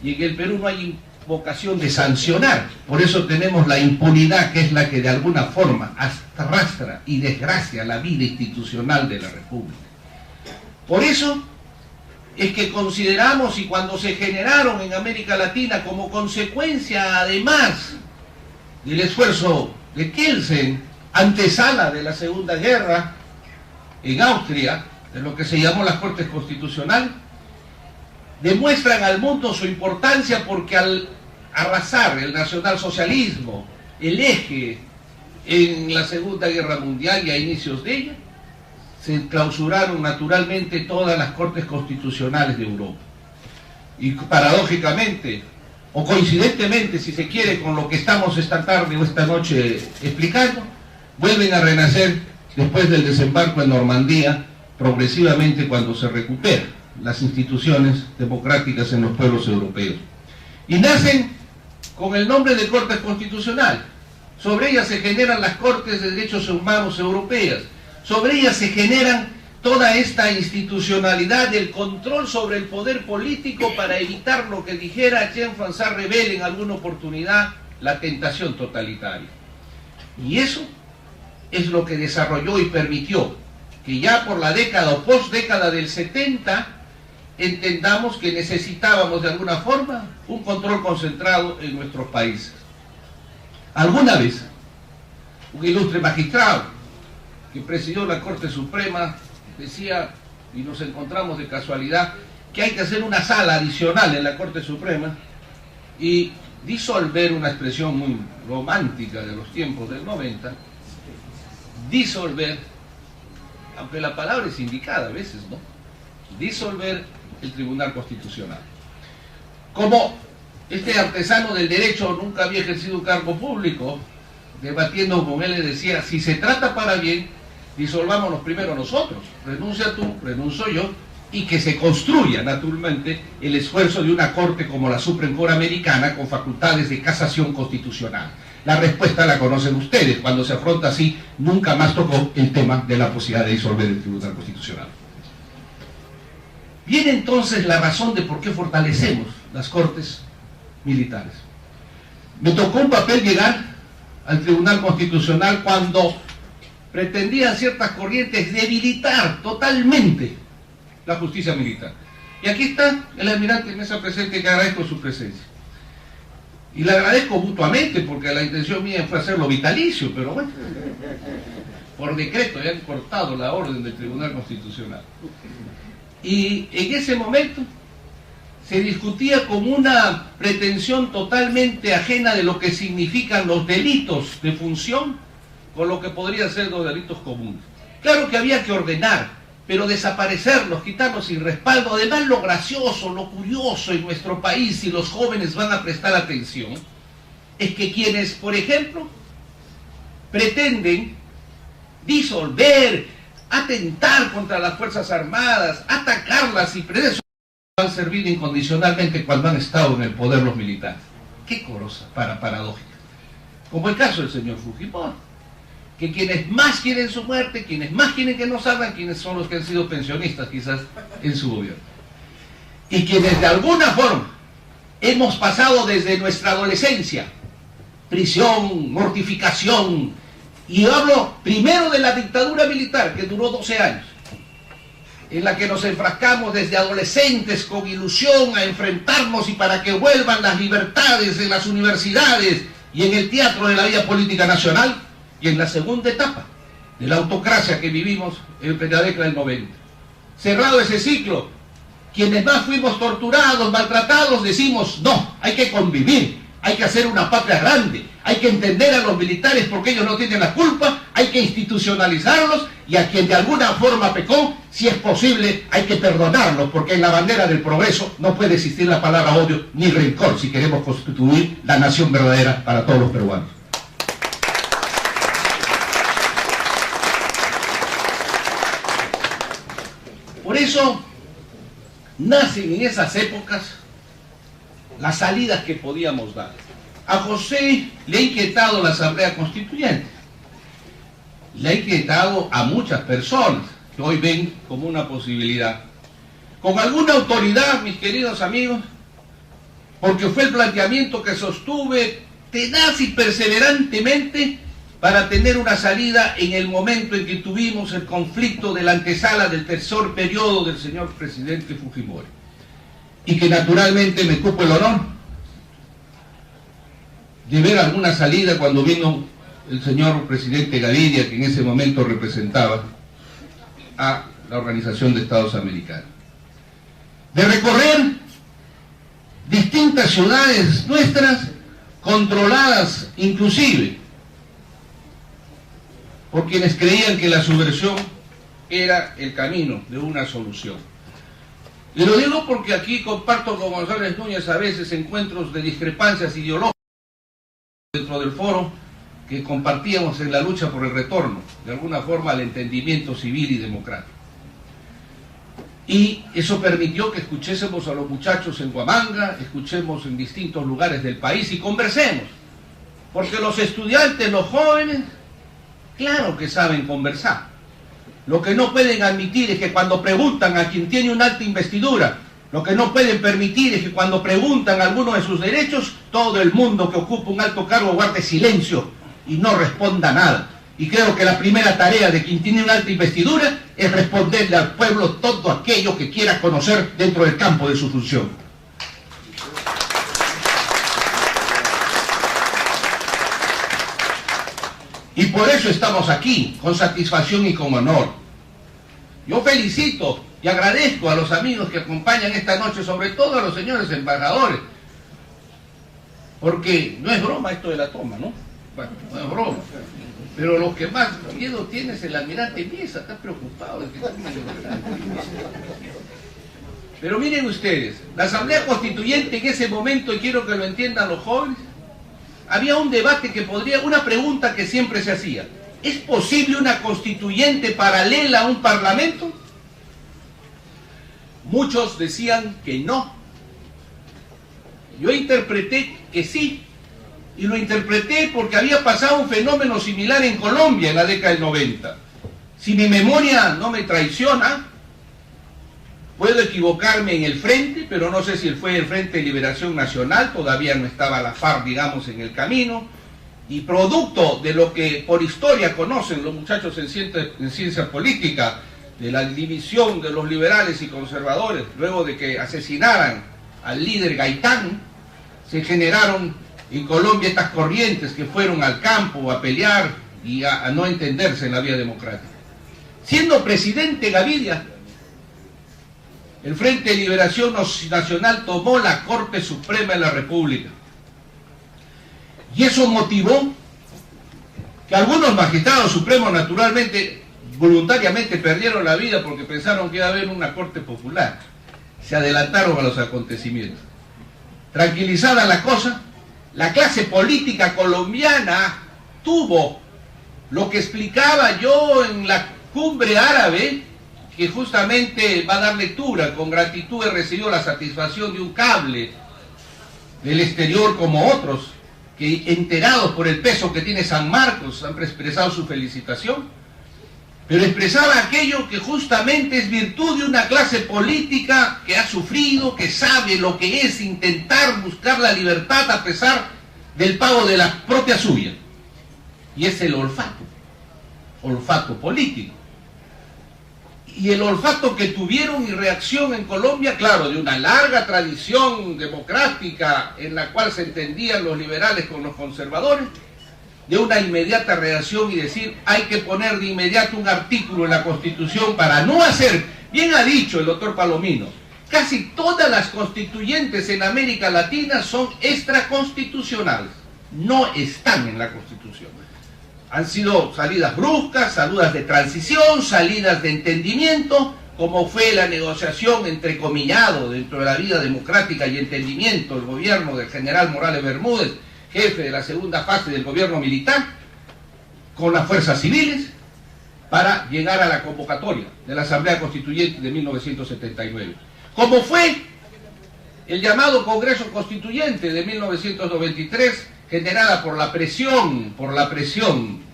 Y en el Perú no hay vocación de sancionar. Por eso tenemos la impunidad, que es la que de alguna forma arrastra y desgracia la vida institucional de la República. Por eso es que consideramos, y cuando se generaron en América Latina como consecuencia además del esfuerzo de Kelsen, antesala de la Segunda Guerra en Austria, de lo que se llamó las Cortes Constitucionales, demuestran al mundo su importancia porque al arrasar el nacionalsocialismo, el eje en la Segunda Guerra Mundial y a inicios de ella, se clausuraron naturalmente todas las Cortes Constitucionales de Europa. Y paradójicamente, o coincidentemente, si se quiere, con lo que estamos esta tarde o esta noche explicando, vuelven a renacer después del desembarco en Normandía, progresivamente cuando se recuperan las instituciones democráticas en los pueblos europeos. Y nacen con el nombre de Cortes Constitucionales. Sobre ellas se generan las Cortes de Derechos Humanos Europeas. Sobre ellas se generan toda esta institucionalidad del control sobre el poder político para evitar lo que dijera Jean-François Rebel en alguna oportunidad, la tentación totalitaria. Y eso es lo que desarrolló y permitió que ya por la década o postdécada del 70 entendamos que necesitábamos de alguna forma un control concentrado en nuestros países. Alguna vez, un ilustre magistrado que presidió la Corte Suprema decía, y nos encontramos de casualidad, que hay que hacer una sala adicional en la Corte Suprema y disolver, una expresión muy romántica de los tiempos del 90, disolver, aunque la palabra es indicada a veces, ¿no? Disolver el Tribunal Constitucional. Como este artesano del derecho nunca había ejercido un cargo público, debatiendo con él le decía, si se trata para bien, disolvámonos primero nosotros, renuncia tú, renuncio yo, y que se construya naturalmente el esfuerzo de una corte como la Supreme Court americana con facultades de casación constitucional. La respuesta la conocen ustedes, cuando se afronta así, nunca más tocó el tema de la posibilidad de disolver el Tribunal Constitucional. Viene entonces la razón de por qué fortalecemos las cortes militares. Me tocó un papel llegar al Tribunal Constitucional cuando pretendían ciertas corrientes debilitar totalmente la justicia militar. Y aquí está el almirante Mesa presente, que agradezco su presencia. Y le agradezco mutuamente, porque la intención mía fue hacerlo vitalicio, pero bueno, por decreto ya han cortado la orden del Tribunal Constitucional. Y en ese momento se discutía como una pretensión totalmente ajena de lo que significan los delitos de función con lo que podrían ser los delitos comunes. Claro que había que ordenar, pero desaparecerlos, quitarlos sin respaldo. Además, lo gracioso, lo curioso en nuestro país, si los jóvenes van a prestar atención, es que quienes, por ejemplo, pretenden disolver, atentar contra las Fuerzas Armadas, atacarlas y presos, han servido incondicionalmente cuando han estado en el poder los militares. Qué cosa paradójica. Como el caso del señor Fujimori, que quienes más quieren su muerte, quienes más quieren que no salgan, quienes son los que han sido pensionistas quizás en su gobierno. Y quienes de alguna forma hemos pasado desde nuestra adolescencia, prisión, mortificación, y hablo primero de la dictadura militar que duró 12 años, en la que nos enfrascamos desde adolescentes con ilusión a enfrentarnos y para que vuelvan las libertades en las universidades y en el teatro de la vida política nacional, y en la segunda etapa de la autocracia que vivimos en la década del 90. Cerrado ese ciclo, quienes más fuimos torturados, maltratados, decimos no, hay que convivir, hay que hacer una patria grande, hay que entender a los militares porque ellos no tienen la culpa, hay que institucionalizarlos, y a quien de alguna forma pecó, si es posible, hay que perdonarlos, porque en la bandera del progreso no puede existir la palabra odio ni rencor si queremos constituir la nación verdadera para todos los peruanos. Por eso nacen en esas épocas las salidas que podíamos dar. A José le ha inquietado la Asamblea Constituyente, le ha inquietado a muchas personas que hoy ven como una posibilidad. Con alguna autoridad, mis queridos amigos, porque fue el planteamiento que sostuve tenaz y perseverantemente para tener una salida en el momento en que tuvimos el conflicto de la antesala del tercer periodo del señor presidente Fujimori. Y que naturalmente me cupo el honor de ver alguna salida cuando vino el señor presidente Gaviria, que en ese momento representaba a la Organización de Estados Americanos. De recorrer distintas ciudades nuestras, controladas inclusive por quienes creían que la subversión era el camino de una solución. Y lo digo porque aquí comparto con González Núñez a veces encuentros de discrepancias ideológicas dentro del foro que compartíamos en la lucha por el retorno, de alguna forma, al entendimiento civil y democrático. Y eso permitió que escuchésemos a los muchachos en Huamanga, escuchemos en distintos lugares del país y conversemos. Porque los estudiantes, los jóvenes, claro que saben conversar. Lo que no pueden admitir es que cuando preguntan a quien tiene una alta investidura, lo que no pueden permitir es que cuando preguntan alguno de sus derechos, todo el mundo que ocupa un alto cargo guarde silencio y no responda nada. Y creo que la primera tarea de quien tiene una alta investidura es responderle al pueblo todo aquello que quiera conocer dentro del campo de su función. Y por eso estamos aquí, con satisfacción y con honor. Yo felicito y agradezco a los amigos que acompañan esta noche, sobre todo a los señores embajadores, porque no es broma esto de la toma, ¿no? Bueno, no es broma. Pero lo que más miedo tiene es el almirante Mesa, está preocupado de que Pero miren ustedes, la Asamblea Constituyente en ese momento, y quiero que lo entiendan los jóvenes, había un debate que podría, una pregunta que siempre se hacía: ¿es posible una constituyente paralela a un parlamento? Muchos decían que no. Yo interpreté que sí, y lo interpreté porque había pasado un fenómeno similar en Colombia en la década del 90. Si mi memoria no me traiciona, puedo equivocarme en el frente, pero no sé si fue el Frente de Liberación Nacional, todavía no estaba la FARC, digamos, en el camino, y producto de lo que por historia conocen los muchachos en ciencia política, de la división de los liberales y conservadores, luego de que asesinaran al líder Gaitán, se generaron en Colombia estas corrientes que fueron al campo a pelear y a no entenderse en la vía democrática. Siendo presidente Gaviria, el Frente de Liberación Nacional tomó la Corte Suprema de la República. Y eso motivó que algunos magistrados supremos, naturalmente, voluntariamente perdieron la vida porque pensaron que iba a haber una Corte Popular. Se adelantaron a los acontecimientos. Tranquilizada la cosa, la clase política colombiana tuvo lo que explicaba yo en la cumbre árabe, que justamente va a dar lectura. Con gratitud he recibido la satisfacción de un cable del exterior como otros, que enterados por el peso que tiene San Marcos han expresado su felicitación, pero expresaba aquello que justamente es virtud de una clase política que ha sufrido, que sabe lo que es intentar buscar la libertad a pesar del pago de la propia suya, y es el olfato político. Y el olfato que tuvieron y reacción en Colombia, claro, de una larga tradición democrática en la cual se entendían los liberales con los conservadores, de una inmediata reacción y decir, hay que poner de inmediato un artículo en la Constitución para no hacer, bien ha dicho el doctor Palomino, casi todas las constituyentes en América Latina son extraconstitucionales, no están en la Constitución. Han sido salidas bruscas, salidas de transición, salidas de entendimiento, como fue la negociación entrecomillado dentro de la vida democrática y entendimiento del gobierno del general Morales Bermúdez, jefe de la segunda fase del gobierno militar, con las fuerzas civiles, para llegar a la convocatoria de la Asamblea Constituyente de 1979. Como fue el llamado Congreso Constituyente de 1993, generada por la presión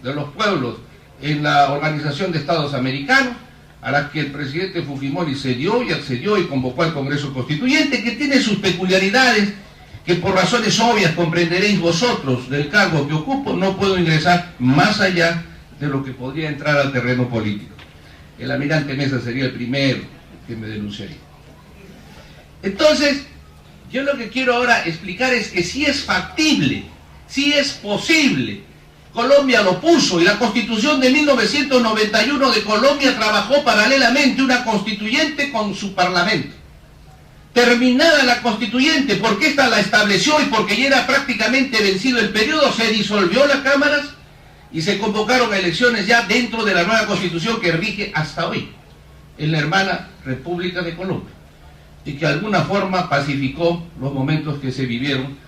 de los pueblos en la Organización de Estados Americanos, a la que el presidente Fujimori cedió y accedió y convocó al Congreso Constituyente, que tiene sus peculiaridades, que por razones obvias comprenderéis vosotros del cargo que ocupo, no puedo ingresar más allá de lo que podría entrar al terreno político. El almirante Mesa sería el primero que me denunciaría. Entonces, yo lo que quiero ahora explicar es que sí es factible, sí es posible. Colombia lo puso y la Constitución de 1991 de Colombia trabajó paralelamente una constituyente con su parlamento. Terminada la constituyente, porque ésta la estableció y porque ya era prácticamente vencido el periodo, se disolvió las cámaras y se convocaron elecciones ya dentro de la nueva constitución que rige hasta hoy en la hermana República de Colombia, y que de alguna forma pacificó los momentos que se vivieron,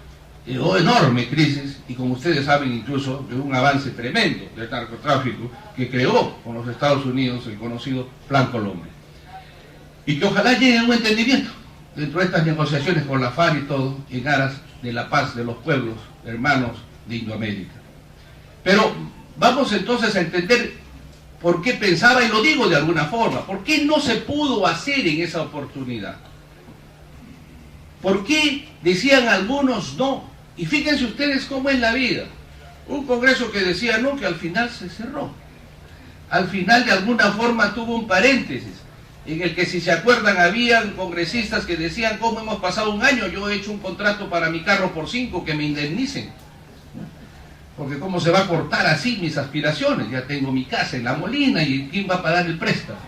enorme crisis, y como ustedes saben incluso de un avance tremendo del narcotráfico que creó con los Estados Unidos el conocido Plan Colombia, y que ojalá llegue a un entendimiento dentro de estas negociaciones con la FARC y todo, en aras de la paz de los pueblos hermanos de Indoamérica. Pero vamos entonces a entender por qué pensaba, y lo digo de alguna forma, por qué no se pudo hacer en esa oportunidad. ¿Por qué decían algunos no? Y fíjense ustedes cómo es la vida. Un congreso que decía no, que al final se cerró. Al final de alguna forma tuvo un paréntesis, en el que, si se acuerdan, habían congresistas que decían, ¿cómo hemos pasado un año? Yo he hecho un contrato para mi carro por 5, que me indemnicen. Porque cómo se va a cortar así mis aspiraciones, ya tengo mi casa en La Molina y ¿quién va a pagar el préstamo?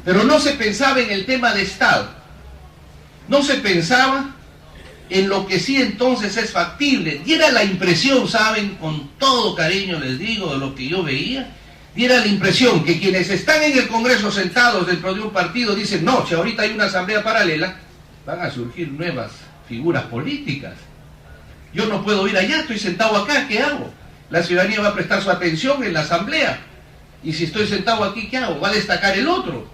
Pero no se pensaba en el tema de Estado, no se pensaba en lo que sí entonces es factible. Diera la impresión, saben, con todo cariño les digo, de lo que yo veía, diera la impresión que quienes están en el Congreso sentados dentro de un partido dicen, no, si ahorita hay una asamblea paralela, van a surgir nuevas figuras políticas. Yo no puedo ir allá, estoy sentado acá, ¿qué hago? La ciudadanía va a prestar su atención en la asamblea. Y si estoy sentado aquí, ¿qué hago? Va a destacar el otro.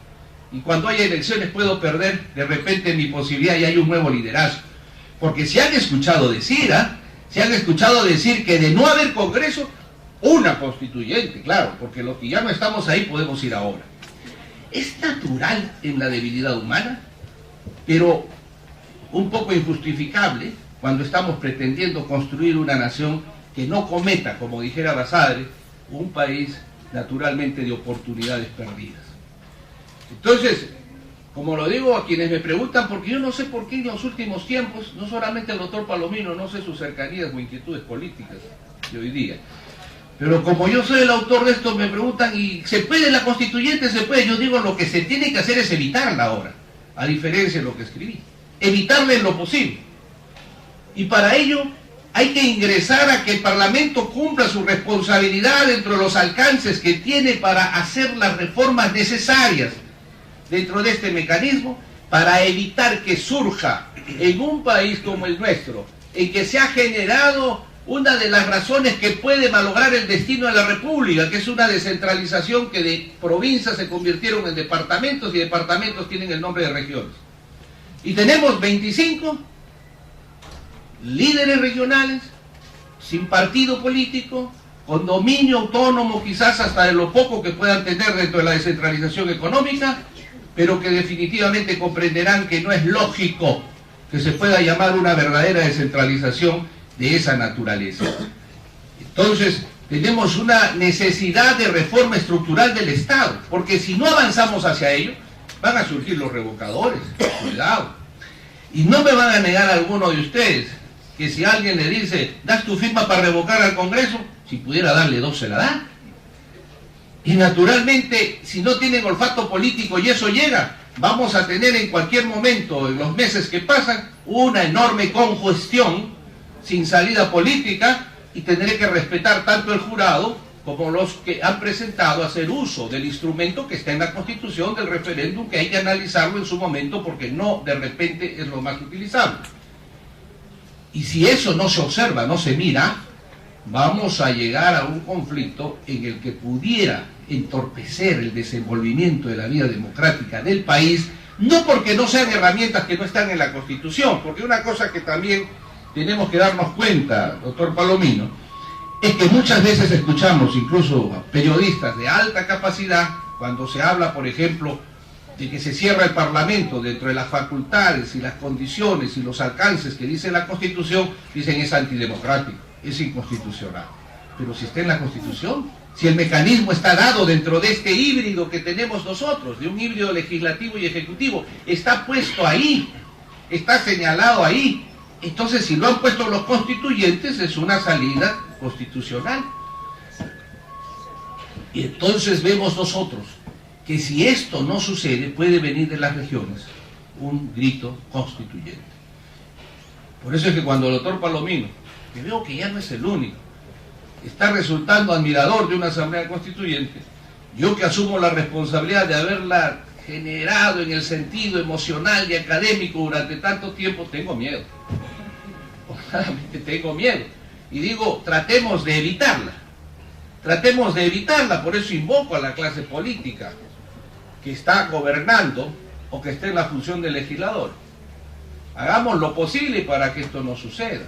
Y cuando haya elecciones puedo perder de repente mi posibilidad y hay un nuevo liderazgo. Porque se han escuchado decir, que de no haber Congreso, una constituyente, claro, porque los que ya no estamos ahí podemos ir ahora. Es natural en la debilidad humana, pero un poco injustificable cuando estamos pretendiendo construir una nación que no cometa, como dijera Basadre, un país naturalmente de oportunidades perdidas. Entonces, como lo digo a quienes me preguntan, porque yo no sé por qué en los últimos tiempos, no solamente el doctor Palomino, no sé sus cercanías o inquietudes políticas de hoy día, pero como yo soy el autor de esto, me preguntan, ¿y se puede la constituyente? Se puede. Yo digo, lo que se tiene que hacer es evitarla ahora, a diferencia de lo que escribí. Evitarla en lo posible. Y para ello hay que ingresar a que el Parlamento cumpla su responsabilidad dentro de los alcances que tiene para hacer las reformas necesarias dentro de este mecanismo, para evitar que surja en un país como el nuestro, en que se ha generado una de las razones que puede malograr el destino de la República, que es una descentralización que de provincias se convirtieron en departamentos y departamentos tienen el nombre de regiones. Y tenemos 25 líderes regionales, sin partido político, con dominio autónomo quizás hasta de lo poco que puedan tener dentro de la descentralización económica, pero que definitivamente comprenderán que no es lógico que se pueda llamar una verdadera descentralización de esa naturaleza. Entonces, tenemos una necesidad de reforma estructural del Estado, porque si no avanzamos hacia ello, van a surgir los revocadores, cuidado. Y no me van a negar alguno de ustedes que si alguien le dice, ¿das tu firma para revocar al Congreso? Si pudiera darle 2, se la da. Y naturalmente, si no tienen olfato político y eso llega, vamos a tener en cualquier momento, en los meses que pasan, una enorme congestión sin salida política, y tendré que respetar tanto el jurado como los que han presentado a hacer uso del instrumento que está en la Constitución del referéndum, que hay que analizarlo en su momento porque no de repente es lo más utilizable. Y si eso no se observa, no se mira, vamos a llegar a un conflicto en el que pudiera entorpecer el desenvolvimiento de la vida democrática del país, no porque no sean herramientas que no están en la Constitución, porque una cosa que también tenemos que darnos cuenta, doctor Palomino, es que muchas veces escuchamos incluso a periodistas de alta capacidad, cuando se habla, por ejemplo, de que se cierra el Parlamento dentro de las facultades y las condiciones y los alcances que dice la Constitución, dicen es antidemocrático, es inconstitucional. Pero si está en la Constitución, si el mecanismo está dado dentro de este híbrido que tenemos nosotros, de un híbrido legislativo y ejecutivo, está puesto ahí, está señalado ahí. Entonces, si lo han puesto los constituyentes, es una salida constitucional. Y entonces vemos nosotros que si esto no sucede, puede venir de las regiones un grito constituyente. Por eso es que cuando el doctor Palomino, que veo que ya no es el único, está resultando admirador de una asamblea constituyente, yo que asumo la responsabilidad de haberla generado en el sentido emocional y académico durante tanto tiempo, tengo miedo. Honestamente tengo miedo. Y digo, tratemos de evitarla. Tratemos de evitarla, por eso invoco a la clase política que está gobernando o que esté en la función de legislador. Hagamos lo posible para que esto no suceda.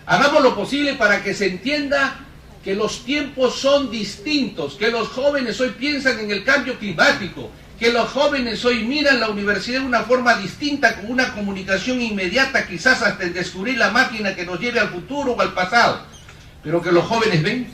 Hagamos lo posible para que se entienda que los tiempos son distintos, que los jóvenes hoy piensan en el cambio climático, que los jóvenes hoy miran la universidad de una forma distinta, con una comunicación inmediata, quizás hasta en descubrir la máquina que nos lleve al futuro o al pasado, pero que los jóvenes ven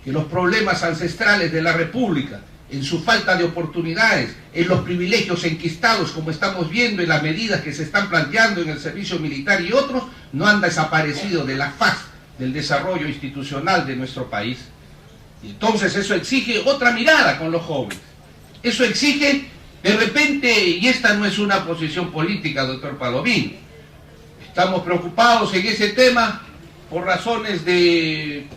que los problemas ancestrales de la República, en su falta de oportunidades, en los privilegios enquistados, como estamos viendo en las medidas que se están planteando en el servicio militar y otros, no han desaparecido de la faz del desarrollo institucional de nuestro país. Y entonces eso exige otra mirada con los jóvenes. Eso exige, de repente, y esta no es una posición política, doctor Palomino, estamos preocupados en ese tema por razones de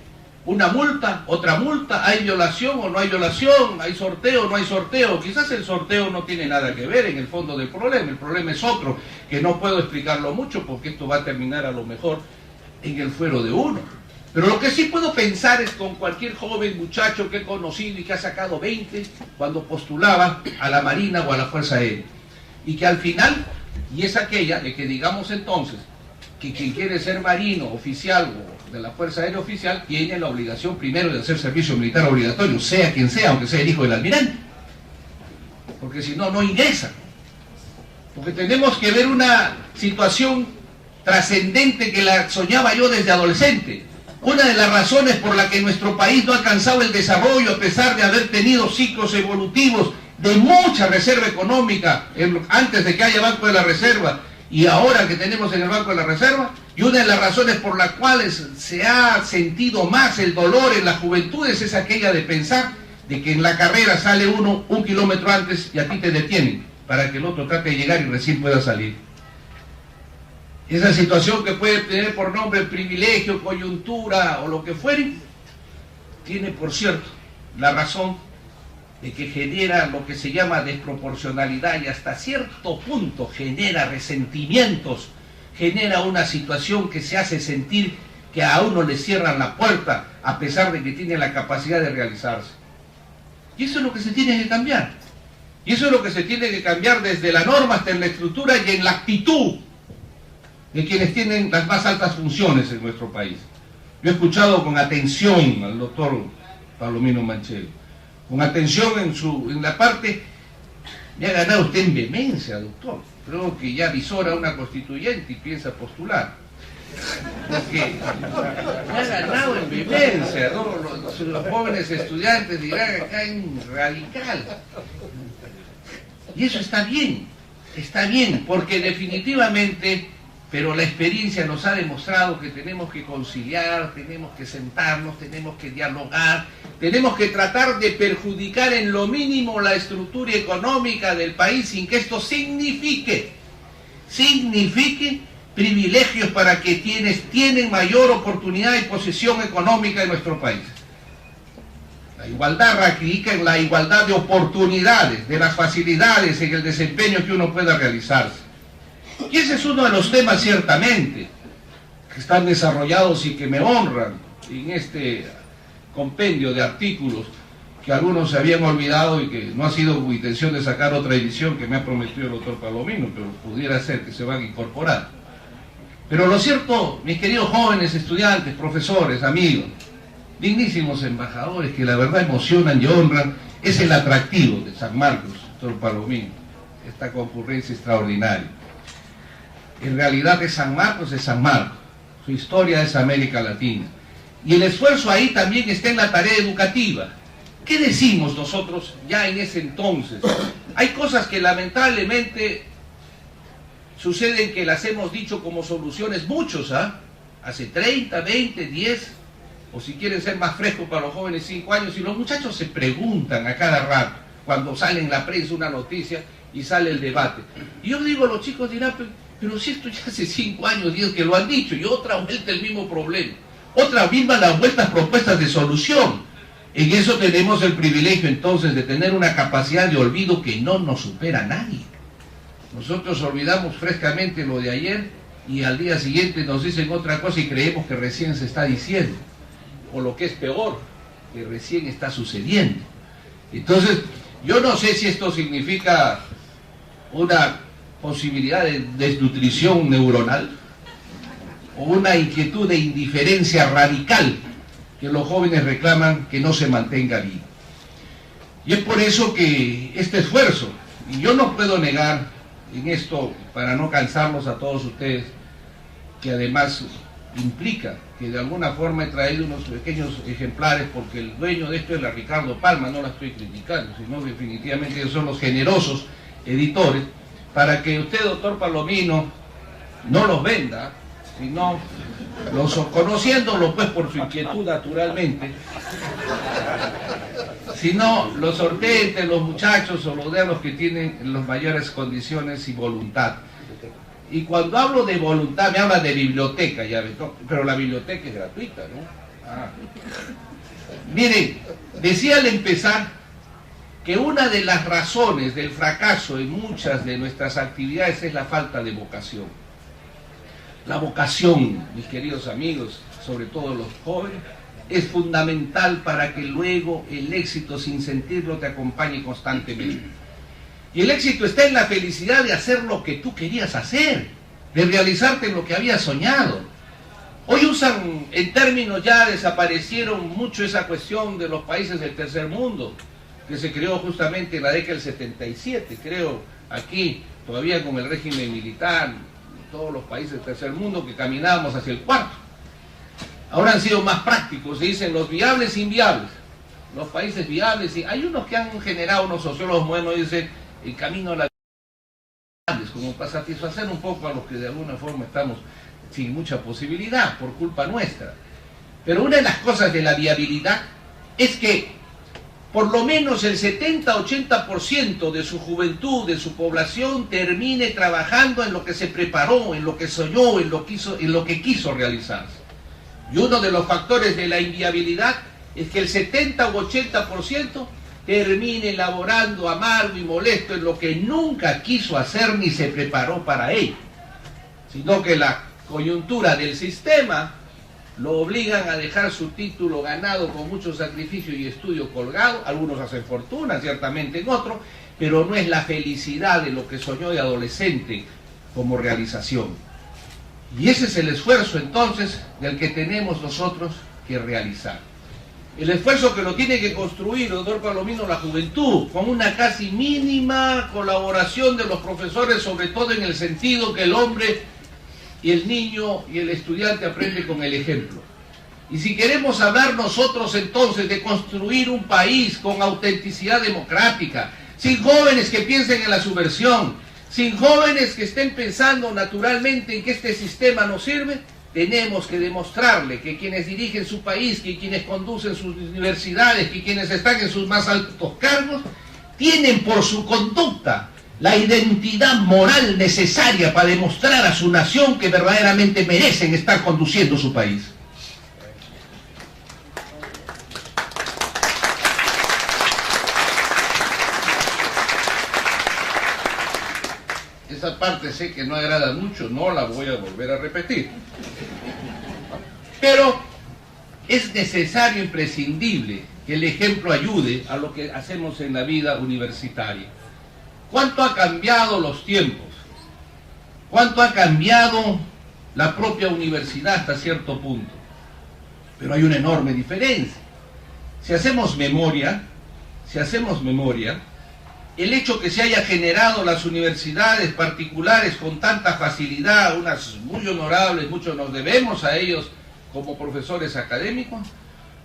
una multa, otra multa, hay violación o no hay violación, hay sorteo o no hay sorteo. Quizás el sorteo no tiene nada que ver en el fondo del problema, el problema es otro, que no puedo explicarlo mucho porque esto va a terminar a lo mejor en el fuero de uno. Pero lo que sí puedo pensar es con cualquier joven muchacho que he conocido y que ha sacado 20 cuando postulaba a la Marina o a la Fuerza Aérea. Y que al final, y es aquella de que digamos entonces, que quien quiere ser marino, oficial o de la Fuerza Aérea Oficial, tiene la obligación primero de hacer servicio militar obligatorio, sea quien sea, aunque sea el hijo del almirante. Porque si no, no ingresa. Porque tenemos que ver una situación trascendente que la soñaba yo desde adolescente. Una de las razones por la que nuestro país no ha alcanzado el desarrollo, a pesar de haber tenido ciclos evolutivos de mucha reserva económica, antes de que haya Banco de la Reserva y ahora que tenemos en el Banco de la Reserva, y una de las razones por las cuales se ha sentido más el dolor en las juventudes es aquella de pensar de que en la carrera sale uno 1 kilómetro antes y a ti te detienen para que el otro trate de llegar y recién pueda salir. Esa situación que puede tener por nombre privilegio, coyuntura o lo que fuere, tiene por cierto la razón de que genera lo que se llama desproporcionalidad y hasta cierto punto genera resentimientos, genera una situación que se hace sentir que a uno le cierran la puerta a pesar de que tiene la capacidad de realizarse. Y eso es lo que se tiene que cambiar. Y eso es lo que se tiene que cambiar desde la norma hasta en la estructura y en la actitud de quienes tienen las más altas funciones en nuestro país. Yo he escuchado con atención al doctor Palomino Manchego, con atención en la parte, me ha ganado usted en vehemencia, doctor. Creo que ya visora una constituyente y piensa postular. Porque me ha ganado en vehemencia, ¿no? Los jóvenes estudiantes dirán acá en radical. Y eso está bien, porque definitivamente, pero la experiencia nos ha demostrado que tenemos que conciliar, tenemos que sentarnos, tenemos que dialogar, tenemos que tratar de perjudicar en lo mínimo la estructura económica del país sin que esto signifique privilegios para que quienes tienen mayor oportunidad y posesión económica en nuestro país. La igualdad radica en la igualdad de oportunidades, de las facilidades en el desempeño que uno pueda realizarse. Y ese es uno de los temas ciertamente que están desarrollados y que me honran en este compendio de artículos que algunos se habían olvidado y que no ha sido mi intención de sacar otra edición que me ha prometido el doctor Palomino, pero pudiera ser que se van a incorporar. Pero lo cierto, mis queridos jóvenes, estudiantes, profesores, amigos, dignísimos embajadores que la verdad emocionan y honran, es el atractivo de San Marcos, doctor Palomino, esta concurrencia extraordinaria. En realidad es San Marcos, su historia es América Latina. Y el esfuerzo ahí también está en la tarea educativa. ¿Qué decimos nosotros ya en ese entonces? Hay cosas que lamentablemente suceden que las hemos dicho como soluciones muchos, hace 30, 20, 10, o si quieren ser más frescos para los jóvenes 5 años, y los muchachos se preguntan a cada rato, cuando sale en la prensa una noticia y sale el debate. Y yo digo, los chicos dirán, pero si esto ya hace 5 años, 10 que lo han dicho, y otra vuelta el mismo problema, otra misma las vueltas propuestas de solución. En eso tenemos el privilegio entonces de tener una capacidad de olvido que no nos supera nadie. Nosotros olvidamos frescamente lo de ayer y al día siguiente nos dicen otra cosa y creemos que recién se está diciendo, o lo que es peor, que recién está sucediendo. Entonces, yo no sé si esto significa una posibilidad de desnutrición neuronal o una inquietud de indiferencia radical que los jóvenes reclaman que no se mantenga vivo. Y es por eso que este esfuerzo, y yo no puedo negar en esto, para no cansarlos a todos ustedes, que además implica que de alguna forma he traído unos pequeños ejemplares, porque el dueño de esto es la Ricardo Palma, no la estoy criticando, sino definitivamente ellos son los generosos editores, para que usted, doctor Palomino, no los venda, sino conociéndolo pues por su inquietud naturalmente, sino los sortee entre los muchachos o los de los que tienen las mayores condiciones y voluntad. Y cuando hablo de voluntad me habla de biblioteca, ya ves, ¿no? Pero la biblioteca es gratuita, ¿no? Miren, decía al empezar que una de las razones del fracaso en muchas de nuestras actividades es la falta de vocación. La vocación, mis queridos amigos, sobre todo los jóvenes, es fundamental para que luego el éxito, sin sentirlo, te acompañe constantemente. Y el éxito está en la felicidad de hacer lo que tú querías hacer, de realizarte en lo que habías soñado. Hoy usan, en términos ya desaparecieron mucho esa cuestión de los países del tercer mundo, que se creó justamente en la década del 77, creo, aquí, todavía con el régimen militar, todos los países del tercer mundo que caminábamos hacia el cuarto. Ahora han sido más prácticos, se dicen los viables e inviables. Los países viables, y hay unos que han generado, unos sociólogos modernos, dicen, el camino a la como para satisfacer un poco a los que de alguna forma estamos sin mucha posibilidad, por culpa nuestra. Pero una de las cosas de la viabilidad es que por lo menos el 70-80% de su juventud, de su población, termine trabajando en lo que se preparó, en lo que soñó, en lo que quiso realizarse. Y uno de los factores de la inviabilidad es que el 70 u 80% termine laborando amargo y molesto en lo que nunca quiso hacer ni se preparó para ello, sino que la coyuntura del sistema lo obligan a dejar su título ganado con mucho sacrificio y estudio colgado. Algunos hacen fortuna, ciertamente en otros, pero no es la felicidad de lo que soñó de adolescente como realización. Y ese es el esfuerzo entonces del que tenemos nosotros que realizar. El esfuerzo que lo tiene que construir, doctor Palomino, la juventud, con una casi mínima colaboración de los profesores, sobre todo en el sentido que el hombre y el niño y el estudiante aprende con el ejemplo. Y si queremos hablar nosotros entonces de construir un país con autenticidad democrática, sin jóvenes que piensen en la subversión, sin jóvenes que estén pensando naturalmente en que este sistema no sirve, tenemos que demostrarle que quienes dirigen su país, que quienes conducen sus universidades, que quienes están en sus más altos cargos, tienen por su conducta la identidad moral necesaria para demostrar a su nación que verdaderamente merecen estar conduciendo su país. Esa parte sé que no agrada mucho, no la voy a volver a repetir. Pero es necesario, imprescindible, que el ejemplo ayude a lo que hacemos en la vida universitaria. ¿Cuánto ha cambiado los tiempos? ¿Cuánto ha cambiado la propia universidad hasta cierto punto? Pero hay una enorme diferencia. Si hacemos memoria, el hecho que se haya generado las universidades particulares con tanta facilidad, unas muy honorables, muchos nos debemos a ellos como profesores académicos,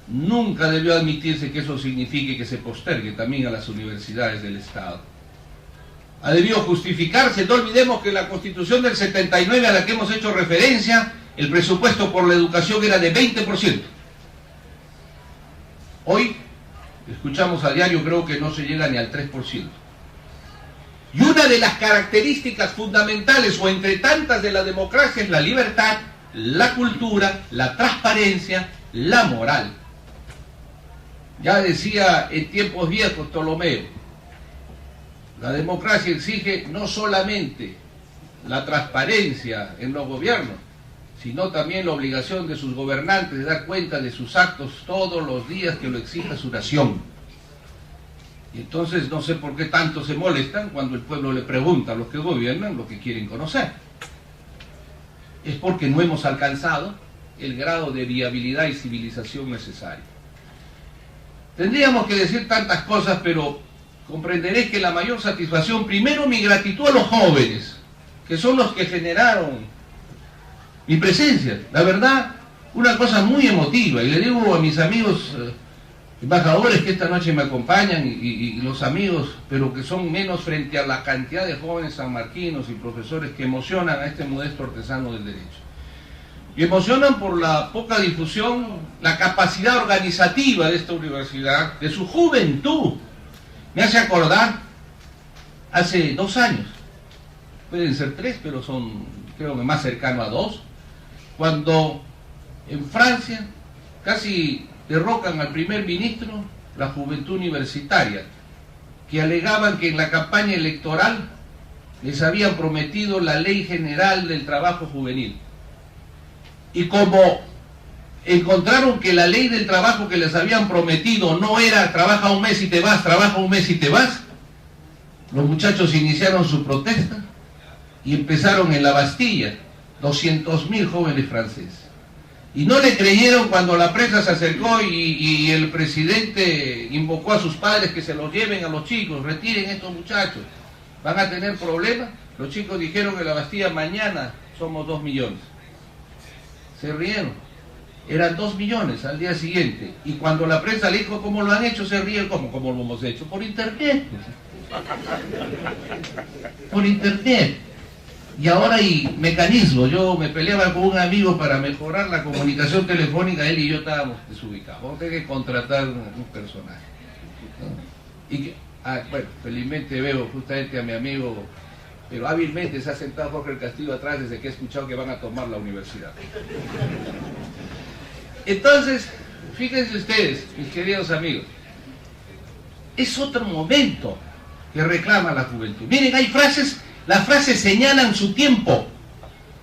nunca debió admitirse que eso signifique que se postergue también a las universidades del Estado. Ha debido justificarse. No olvidemos que la Constitución del 79 a la que hemos hecho referencia, el presupuesto por la educación era de 20%. Hoy, escuchamos a diario, creo que no se llega ni al 3%. Y una de las características fundamentales, o entre tantas, de la democracia es la libertad, la cultura, la transparencia, la moral. Ya decía en tiempos viejos Ptolomeo, la democracia exige no solamente la transparencia en los gobiernos, sino también la obligación de sus gobernantes de dar cuenta de sus actos todos los días que lo exija su nación. Y entonces no sé por qué tanto se molestan cuando el pueblo le pregunta a los que gobiernan lo que quieren conocer. Es porque no hemos alcanzado el grado de viabilidad y civilización necesario. Tendríamos que decir tantas cosas, pero comprenderéis que la mayor satisfacción, primero mi gratitud a los jóvenes, que son los que generaron mi presencia. La verdad, una cosa muy emotiva, y le digo a mis amigos embajadores que esta noche me acompañan y los amigos, pero que son menos frente a la cantidad de jóvenes sanmarquinos y profesores que emocionan a este modesto artesano del derecho. Y emocionan por la poca difusión, la capacidad organizativa de esta universidad, de su juventud. Me hace acordar, hace 2 años, pueden ser 3, pero son, creo que más cercano a 2, cuando en Francia casi derrocan al primer ministro la juventud universitaria, que alegaban que en la campaña electoral les habían prometido la Ley General del Trabajo Juvenil. Y como encontraron que la ley del trabajo que les habían prometido no era trabaja un mes y te vas, trabaja un mes y te vas, los muchachos iniciaron su protesta y empezaron en la Bastilla, 200.000 jóvenes franceses. Y no le creyeron cuando la prensa se acercó y el presidente invocó a sus padres que se los lleven a los chicos, retiren estos muchachos, van a tener problemas. Los chicos dijeron que en la Bastilla mañana somos 2 millones. Se rieron. eran 2 millones al día siguiente. Y cuando la prensa le dijo cómo lo han hecho, se ríen. ¿Cómo lo hemos hecho? Por internet. Por internet. Y ahora hay mecanismos. Yo me peleaba con un amigo para mejorar la comunicación telefónica. Él y yo estábamos desubicados. Vamos a tener que contratar un personaje, ¿no? Y que, bueno, felizmente veo justamente a mi amigo, pero hábilmente se ha sentado Jorge el Castillo atrás desde que he escuchado que van a tomar la universidad. Entonces, fíjense ustedes, mis queridos amigos, es otro momento que reclama la juventud. Miren, hay frases, las frases señalan su tiempo.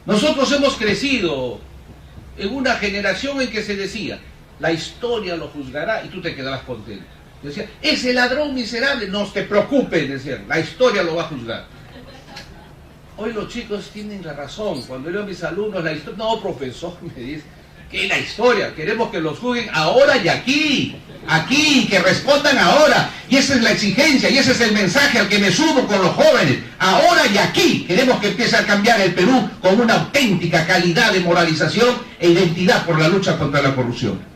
Nosotros hemos crecido en una generación en que se decía, la historia lo juzgará y tú te quedarás contento. Decía, ese ladrón miserable, no te preocupes, decían, la historia lo va a juzgar. Hoy los chicos tienen la razón. Cuando leo a mis alumnos la historia, no, profesor, me dice, ¿qué es la historia? Queremos que los juzguen ahora y aquí, que respondan ahora. Y esa es la exigencia, y ese es el mensaje al que me sumo con los jóvenes. Ahora y aquí queremos que empiece a cambiar el Perú con una auténtica calidad de moralización e identidad por la lucha contra la corrupción.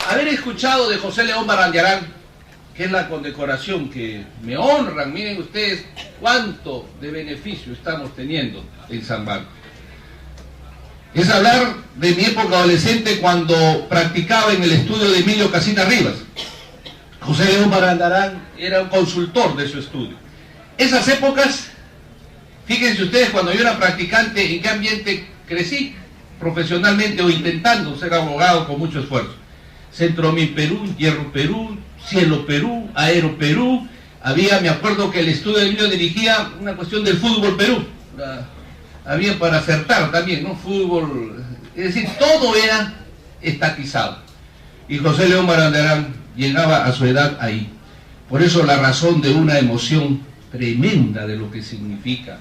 Haber escuchado de José León Barandiarán, que es la condecoración que me honran, miren ustedes cuánto de beneficio estamos teniendo en San Marcos. Es hablar de mi época adolescente cuando practicaba en el estudio de Emilio Casina Rivas. José León Barandiarán era un consultor de su estudio. Esas épocas, fíjense ustedes, cuando yo era practicante, en qué ambiente crecí profesionalmente o intentando ser abogado con mucho esfuerzo. Centromil Perú, Hierro Perú, Cielo Perú, Aero Perú. Me acuerdo que el estudio de Emilio dirigía una cuestión del fútbol Perú. Había para acertar también, ¿no? Fútbol, es decir, todo era estatizado. Y José León Barandiarán llegaba a su edad ahí. Por eso la razón de una emoción tremenda de lo que significa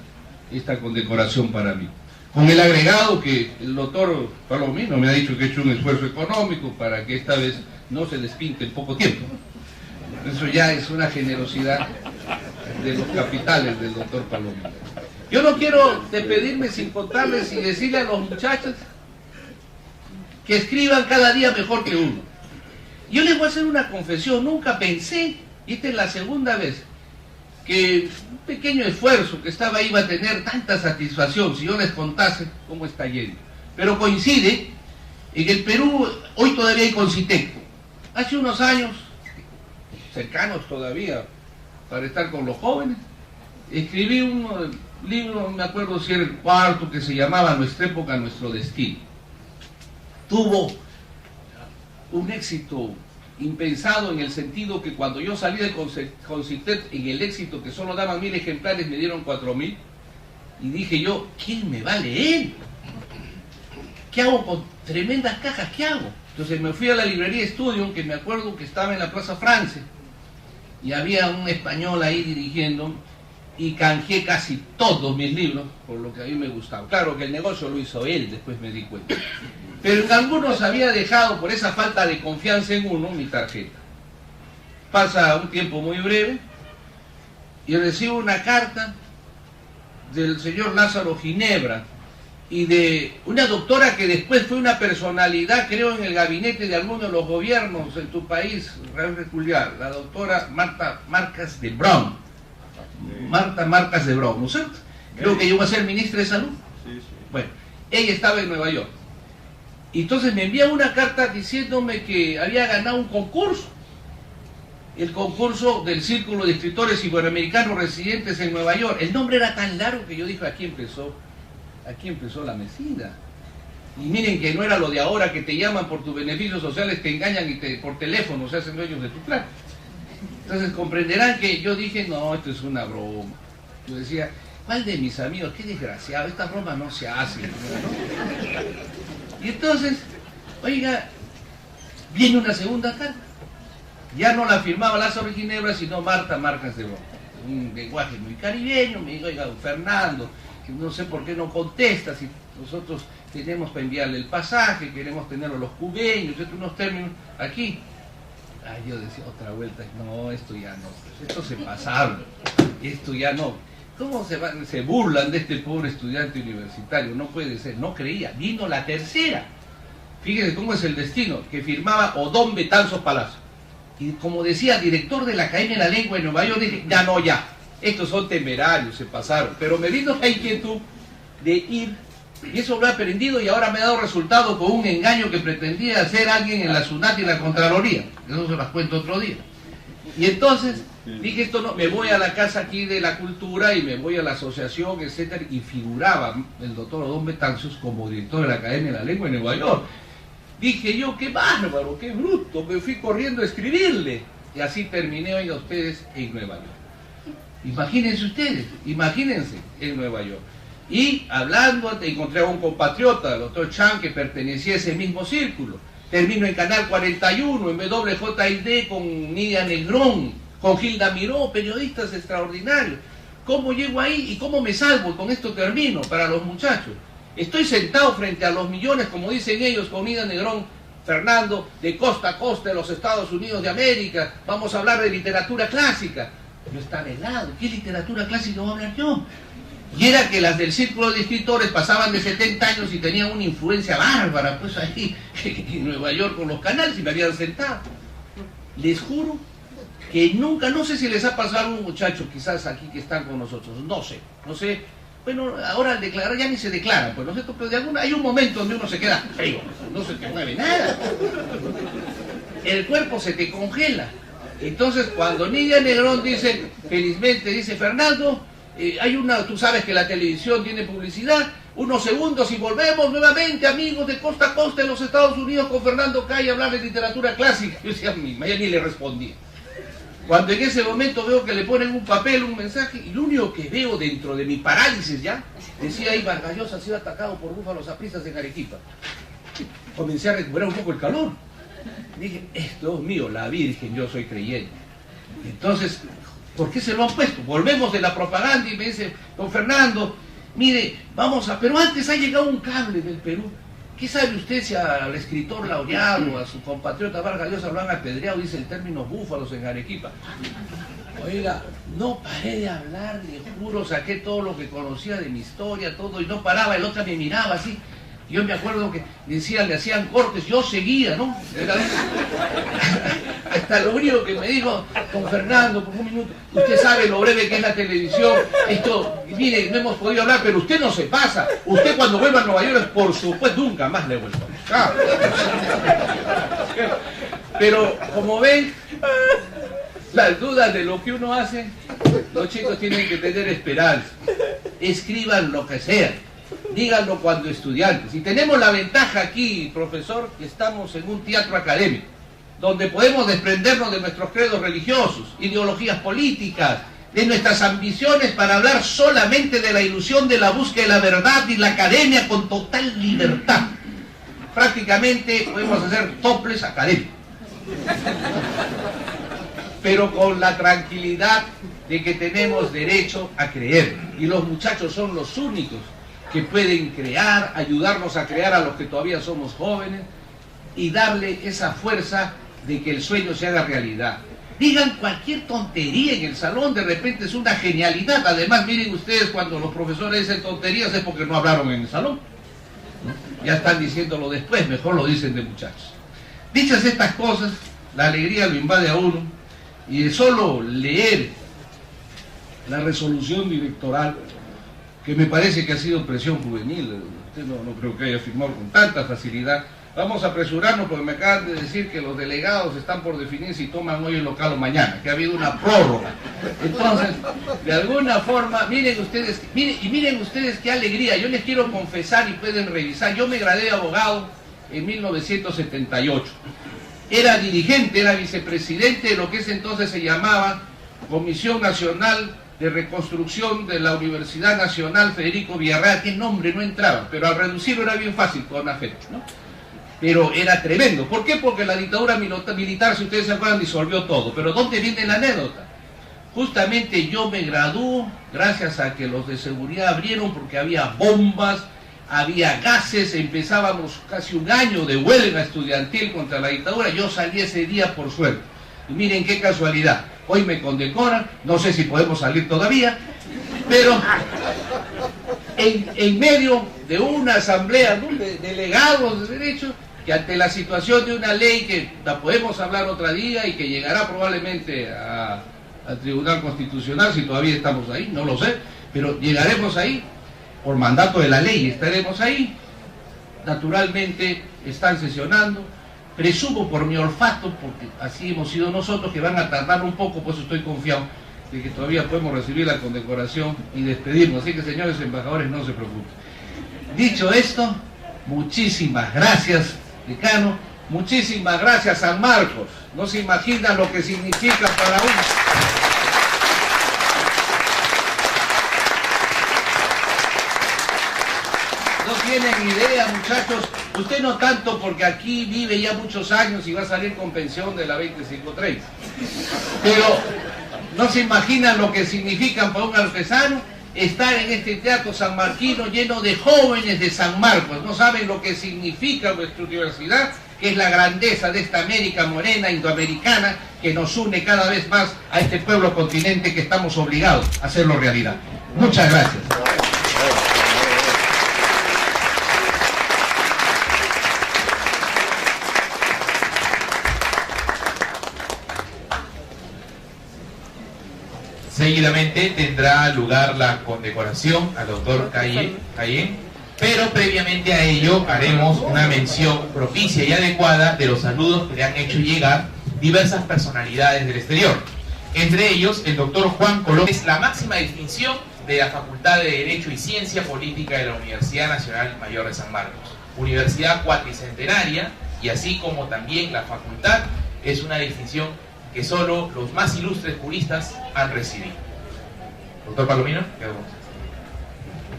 esta condecoración para mí. Con el agregado que el doctor Palomino me ha dicho que he hecho un esfuerzo económico para que esta vez no se despinte en poco tiempo. Eso ya es una generosidad de los capitales del doctor Palomino. Yo no quiero despedirme sin contarles y decirle a los muchachos que escriban cada día mejor que uno. Yo les voy a hacer una confesión, nunca pensé, y esta es la segunda vez, que un pequeño esfuerzo que estaba ahí iba a tener tanta satisfacción si yo les contase cómo está yendo. Pero coincide en el Perú, hoy todavía hay Concitec. Hace unos años, cercanos todavía, para estar con los jóvenes, escribí un libro, no me acuerdo si era el cuarto, que se llamaba Nuestra época, nuestro destino. Tuvo un éxito impensado en el sentido que cuando yo salí de Concitec, en el éxito que solo daban 1000 ejemplares, me dieron 4000, y dije yo, ¿quién me va a leer? ¿Qué hago con tremendas cajas? ¿Qué hago? Entonces me fui a la librería Estudio, que me acuerdo que estaba en la Plaza France, y había un español ahí dirigiendo, y canjeé casi todos mis libros, por lo que a mí me gustaba. Claro que el negocio lo hizo él, después me di cuenta. Pero en algunos había dejado, por esa falta de confianza en uno, mi tarjeta. Pasa un tiempo muy breve y recibo una carta del señor Lázaro Ginebra y de una doctora que después fue una personalidad, creo, en el gabinete de alguno de los gobiernos en tu país, Raúl Peculiar, la doctora Marta Marcas de Brown. Marta Marcas de Brown, ¿no es cierto? Creo que llegó a ser ministra de Salud. Bueno, ella estaba en Nueva York. Y entonces me envía una carta diciéndome que había ganado un concurso. El concurso del Círculo de Escritores Iberoamericanos Residentes en Nueva York. El nombre era tan largo que yo dije, aquí empezó la mesida. Y miren que no era lo de ahora, que te llaman por tus beneficios sociales, te engañan y por teléfono se hacen dueños de tu plan. Entonces comprenderán que yo dije, no, esto es una broma. Yo decía, ¿cuál de mis amigos? Qué desgraciado, esta broma no se hace, ¿no? Y entonces, oiga, viene una segunda carta. Ya no la firmaba Lázaro Ginebra, sino Marta Marcas de Brown. Un lenguaje muy caribeño. Me dijo, oiga, don Fernando, que no sé por qué no contesta, si nosotros tenemos para enviarle el pasaje, queremos tenerlo los cubeños, unos términos aquí. Yo decía otra vuelta, no, esto ya no, esto se pasaron, esto ya no. ¿cómo se burlan de este pobre estudiante universitario? No puede ser, no creía. Vino la tercera. Fíjense cómo es el destino, que firmaba Odón Betanzos Palacio. Y como decía, director de la Academia de la Lengua de Nueva York, dije, ya no, ya. Estos son temerarios, se pasaron. Pero me vino la inquietud de ir, y eso lo he aprendido y ahora me ha dado resultado con un engaño que pretendía hacer alguien en la SUNAT y la Contraloría. Eso se las cuento otro día. Y entonces dije, esto no, me voy a la casa aquí de la cultura y me voy a la asociación, etcétera, y figuraba el doctor Odón Betanzos como director de la Academia de la Lengua de Nueva York. Dije yo, qué bárbaro, qué bruto, me fui corriendo a escribirle. Y así terminé, oiga ustedes, en Nueva York. Imagínense ustedes, imagínense, en Nueva York. Y hablando, encontré a un compatriota, el doctor Chan, que pertenecía a ese mismo círculo. Termino en Canal 41, en WJID, con Nidia Negrón, con Gilda Miró, periodistas extraordinarios. ¿Cómo llego ahí y cómo me salvo? Con esto termino, para los muchachos. Estoy sentado frente a los millones, como dicen ellos, con Nidia Negrón, Fernando, de costa a costa de los Estados Unidos de América. Vamos a hablar de literatura clásica. Pero está helado, ¿qué literatura clásica voy a hablar yo? Y era que las del círculo de escritores pasaban de 70 años y tenían una influencia bárbara, pues ahí en Nueva York con los canales y me habían sentado. Les juro que nunca, no sé si les ha pasado a algún muchacho quizás aquí que están con nosotros, no sé. Bueno, ahora al declarar ya ni se declara, pues no sé, pero hay un momento donde uno se queda feo, no se te mueve nada. El cuerpo se te congela. Entonces cuando Nidia Negrón dice, felizmente dice, Fernando, hay una, tú sabes que la televisión tiene publicidad, unos segundos y volvemos nuevamente, amigos de costa a costa en los Estados Unidos, con Fernando Calle a hablar de literatura clásica. Yo decía, ya ni le respondía. Cuando en ese momento veo que le ponen un papel, un mensaje, y lo único que veo dentro de mi parálisis ya, decía ahí, Vargas Llosa ha sido atacado por búfalos apristas en Arequipa. Comencé a recuperar un poco el calor. Dije, esto es mío, la Virgen, yo soy creyente. Entonces, ¿por qué se lo han puesto? Volvemos de la propaganda y me dice, don Fernando, mire, pero antes ha llegado un cable del Perú. ¿Qué sabe usted si al escritor Laureano, a su compatriota Vargas Llosa lo han apedreado, dice el término búfalos en Arequipa? Oiga, no paré de hablar, le juro, saqué todo lo que conocía de mi historia, todo, y no paraba, el otro me miraba así. Yo me acuerdo que decían, le hacían cortes, yo seguía, ¿no? Hasta lo único que me dijo, don Fernando, por un minuto, usted sabe lo breve que es la televisión, esto, mire, no hemos podido hablar, pero usted no se pasa. Usted cuando vuelva a Nueva York, por supuesto, nunca más le vuelvo a buscar. Pero, como ven, las dudas de lo que uno hace, los chicos tienen que tener esperanza. Escriban lo que sea. Díganlo cuando estudiantes. Y tenemos la ventaja aquí, profesor, que estamos en un teatro académico, donde podemos desprendernos de nuestros credos religiosos, ideologías políticas, de nuestras ambiciones para hablar solamente de la ilusión de la búsqueda de la verdad y la academia con total libertad. Prácticamente podemos hacer toples académicos. Pero con la tranquilidad de que tenemos derecho a creer. Y los muchachos son los únicos que pueden crear, ayudarnos a crear a los que todavía somos jóvenes y darle esa fuerza de que el sueño se haga realidad. Digan cualquier tontería en el salón, de repente es una genialidad. Además, miren ustedes, cuando los profesores dicen tonterías es porque no hablaron en el salón, ¿no? Ya están diciéndolo después, mejor lo dicen de muchachos. Dichas estas cosas, la alegría lo invade a uno, y de solo leer la resolución directoral, que me parece que ha sido presión juvenil, usted no creo que haya firmado con tanta facilidad. Vamos a apresurarnos porque me acaban de decir que los delegados están por definir si toman hoy el local o mañana, que ha habido una prórroga. Entonces, de alguna forma, miren ustedes qué alegría. Yo les quiero confesar y pueden revisar, yo me gradué de abogado en 1978. Era dirigente, era vicepresidente de lo que ese entonces se llamaba Comisión Nacional de Reconstrucción de la Universidad Nacional Federico Villarreal, que nombre no entraba, pero al reducirlo era bien fácil con afecto, ¿no? Pero era tremendo. ¿Por qué? Porque la dictadura militar, si ustedes se acuerdan, disolvió todo. Pero ¿dónde viene la anécdota? Justamente yo me gradué gracias a que los de seguridad abrieron, porque había bombas, había gases, empezábamos casi un año de huelga estudiantil contra la dictadura. Yo salí ese día por suerte. Y miren qué casualidad. Hoy me condecoran, no sé si podemos salir todavía, Pero en medio de una asamblea, ¿no?, de delegados de derechos, que ante la situación de una ley que la podemos hablar otro día y que llegará probablemente al Tribunal Constitucional, si todavía estamos ahí, no lo sé, pero llegaremos ahí, por mandato de la ley estaremos ahí, naturalmente están sesionando, presumo por mi olfato, porque así hemos sido nosotros, que van a tardar un poco, pues estoy confiado de que todavía podemos recibir la condecoración y despedirnos, así que señores embajadores, no se preocupen. Dicho esto, muchísimas gracias, decano, muchísimas gracias, San Marcos, no se imaginan lo que significa para uno. No tienen idea, muchachos, usted no tanto porque aquí vive ya muchos años y va a salir con pensión de la 2530, pero no se imaginan lo que significa para un artesano estar en este teatro sanmarquino lleno de jóvenes de San Marcos. No saben lo que significa nuestra universidad, que es la grandeza de esta América morena, indoamericana, que nos une cada vez más a este pueblo continente que estamos obligados a hacerlo realidad. Muchas gracias. Seguidamente tendrá lugar la condecoración al doctor Cayenne, pero previamente a ello haremos una mención propicia y adecuada de los saludos que le han hecho llegar diversas personalidades del exterior. Entre ellos, el doctor Juan Colón es la máxima distinción de la Facultad de Derecho y Ciencia Política de la Universidad Nacional Mayor de San Marcos, universidad cuatricentenaria, y así como también la facultad, es una distinción que solo los más ilustres juristas han recibido. Doctor Palomino,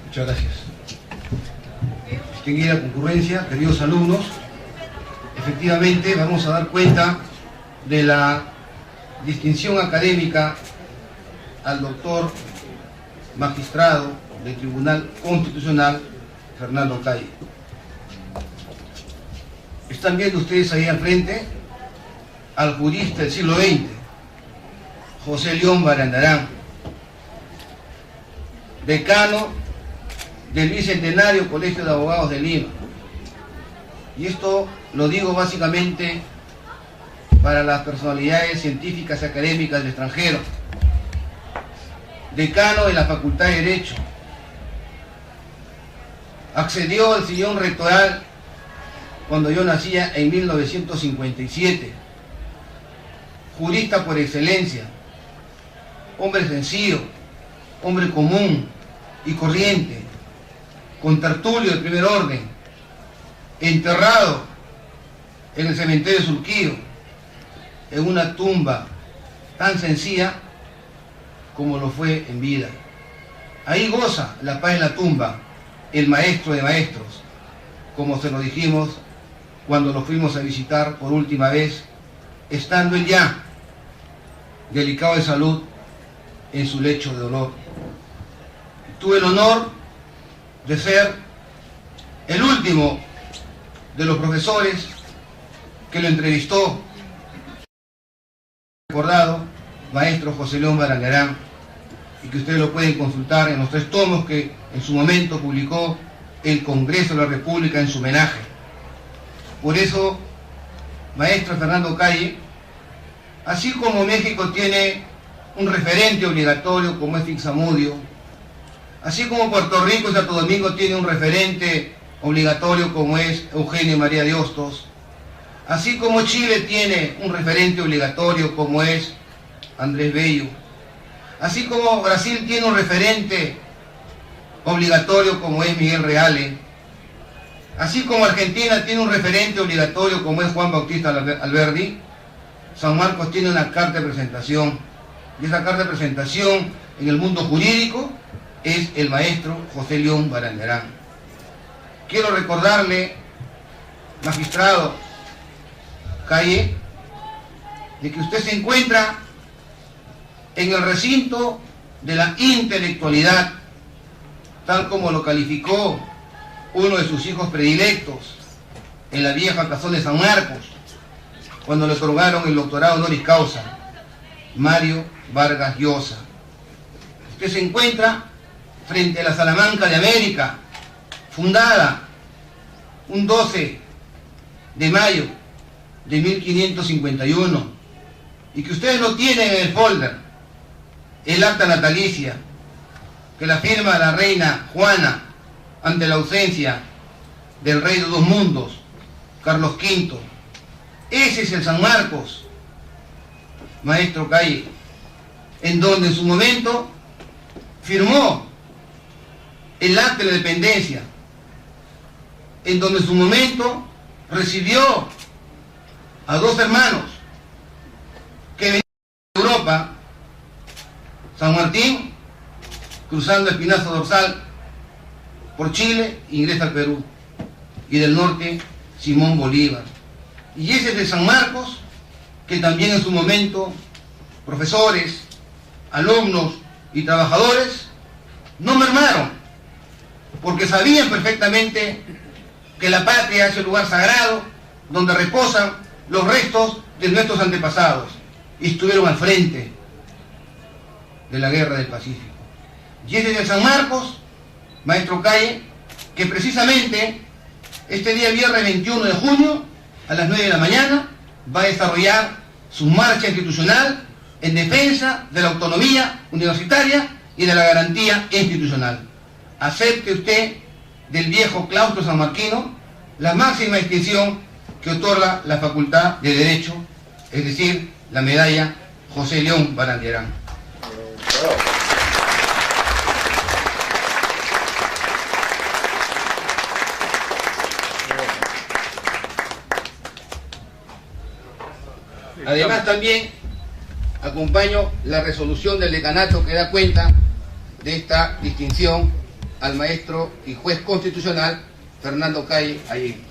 muchas gracias. Distinguida concurrencia, queridos alumnos, efectivamente vamos a dar cuenta de la distinción académica al doctor magistrado del Tribunal Constitucional, Fernando Calle. Están viendo ustedes ahí al frente al jurista del siglo XX, José León Barandarán, decano del Bicentenario Colegio de Abogados de Lima. Y esto lo digo básicamente para las personalidades científicas y académicas del extranjero. Decano de la Facultad de Derecho. Accedió al sillón rectoral cuando yo nacía en 1957. Jurista por excelencia, hombre sencillo, hombre común y corriente, contertulio de primer orden, enterrado en el cementerio de Surquillo, en una tumba tan sencilla como lo fue en vida. Ahí goza la paz en la tumba, el maestro de maestros, como se lo dijimos cuando lo fuimos a visitar por última vez, estando él ya delicado de salud en su lecho de dolor. Tuve el honor de ser el último de los profesores que lo entrevistó, recordado maestro José León Barandarán, y que ustedes lo pueden consultar en los 3 tomos que en su momento publicó el Congreso de la República en su homenaje. Por eso, maestro Fernando Calle, así como México tiene un referente obligatorio como es Fixamudio, así como Puerto Rico y Santo Domingo tiene un referente obligatorio como es Eugenio María de Hostos, así como Chile tiene un referente obligatorio como es Andrés Bello, así como Brasil tiene un referente obligatorio como es Miguel Reale, así como Argentina tiene un referente obligatorio como es Juan Bautista Alberdi, San Marcos tiene una carta de presentación, y esa carta de presentación en el mundo jurídico es el maestro José León Barandarán. Quiero recordarle, magistrado Calle, de que usted se encuentra en el recinto de la intelectualidad, tal como lo calificó uno de sus hijos predilectos en la vieja Cazón de San Marcos, cuando le otorgaron el doctorado honoris causa, Mario Vargas Llosa. Usted se encuentra frente a la Salamanca de América, fundada un 12 de mayo de 1551, y que ustedes lo tienen en el folder, el acta natalicia, que la firma la reina Juana ante la ausencia del rey de dos mundos, Carlos V. Ese es el San Marcos, maestro Calle, en donde en su momento firmó el acta de la independencia, en donde en su momento recibió a dos hermanos que venían de Europa, San Martín, cruzando Espinazo Dorsal por Chile, ingresa al Perú, y del norte Simón Bolívar. Y ese es de San Marcos, que también en su momento profesores, alumnos y trabajadores no mermaron, porque sabían perfectamente que la patria es el lugar sagrado donde reposan los restos de nuestros antepasados, y estuvieron al frente de la Guerra del Pacífico. Y es desde San Marcos, maestro Calle, que precisamente este día viernes 21 de junio a las 9 de la mañana va a desarrollar su marcha institucional en defensa de la autonomía universitaria y de la garantía institucional. Acepte usted del viejo claustro sanmarquino la máxima distinción que otorga la Facultad de Derecho, es decir, la medalla José León Barandiarán. Además también acompaño la resolución del decanato que da cuenta de esta distinción al maestro y juez constitucional Fernando Calle Ayín.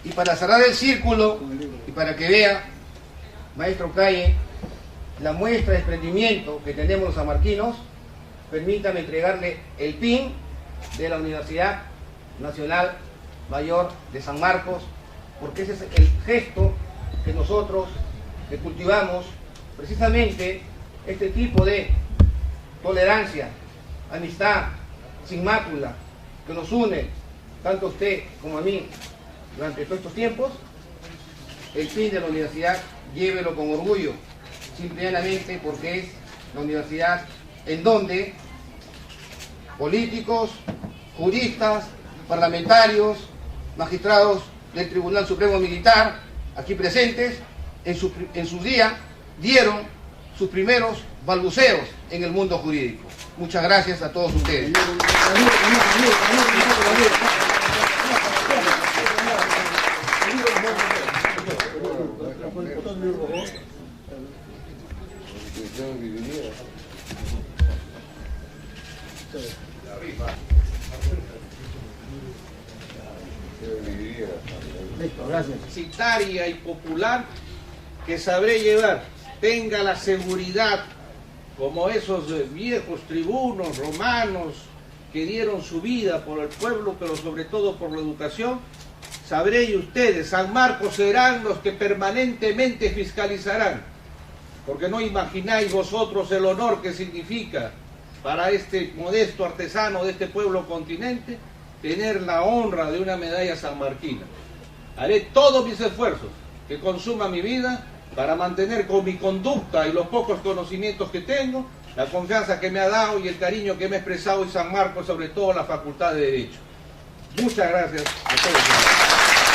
Y para cerrar el círculo y para que vea, maestro Calle, la muestra de desprendimiento que tenemos los sanmarquinos, permítame entregarle el PIN de la Universidad Nacional Mayor de San Marcos, porque ese es el gesto que nosotros que cultivamos, precisamente este tipo de tolerancia, amistad, sin mácula, que nos une tanto a usted como a mí durante todos estos tiempos. El PIN de la universidad, llévelo con orgullo, simplemente porque es la universidad en donde políticos, juristas, parlamentarios, magistrados del Tribunal Supremo Militar, aquí presentes, en su día dieron sus primeros balbuceos en el mundo jurídico. Muchas gracias a todos ustedes. Citaria y popular que sabré llevar, tenga la seguridad como esos viejos tribunos romanos que dieron su vida por el pueblo, pero sobre todo por la educación. Sabré, y ustedes, San Marcos, serán los que permanentemente fiscalizarán, porque no imagináis vosotros el honor que significa para este modesto artesano de este pueblo continente tener la honra de una medalla sanmarquina. Haré todos mis esfuerzos que consuma mi vida para mantener con mi conducta y los pocos conocimientos que tengo, la confianza que me ha dado y el cariño que me ha expresado en San Marcos, sobre todo la Facultad de Derecho. Muchas gracias a todos.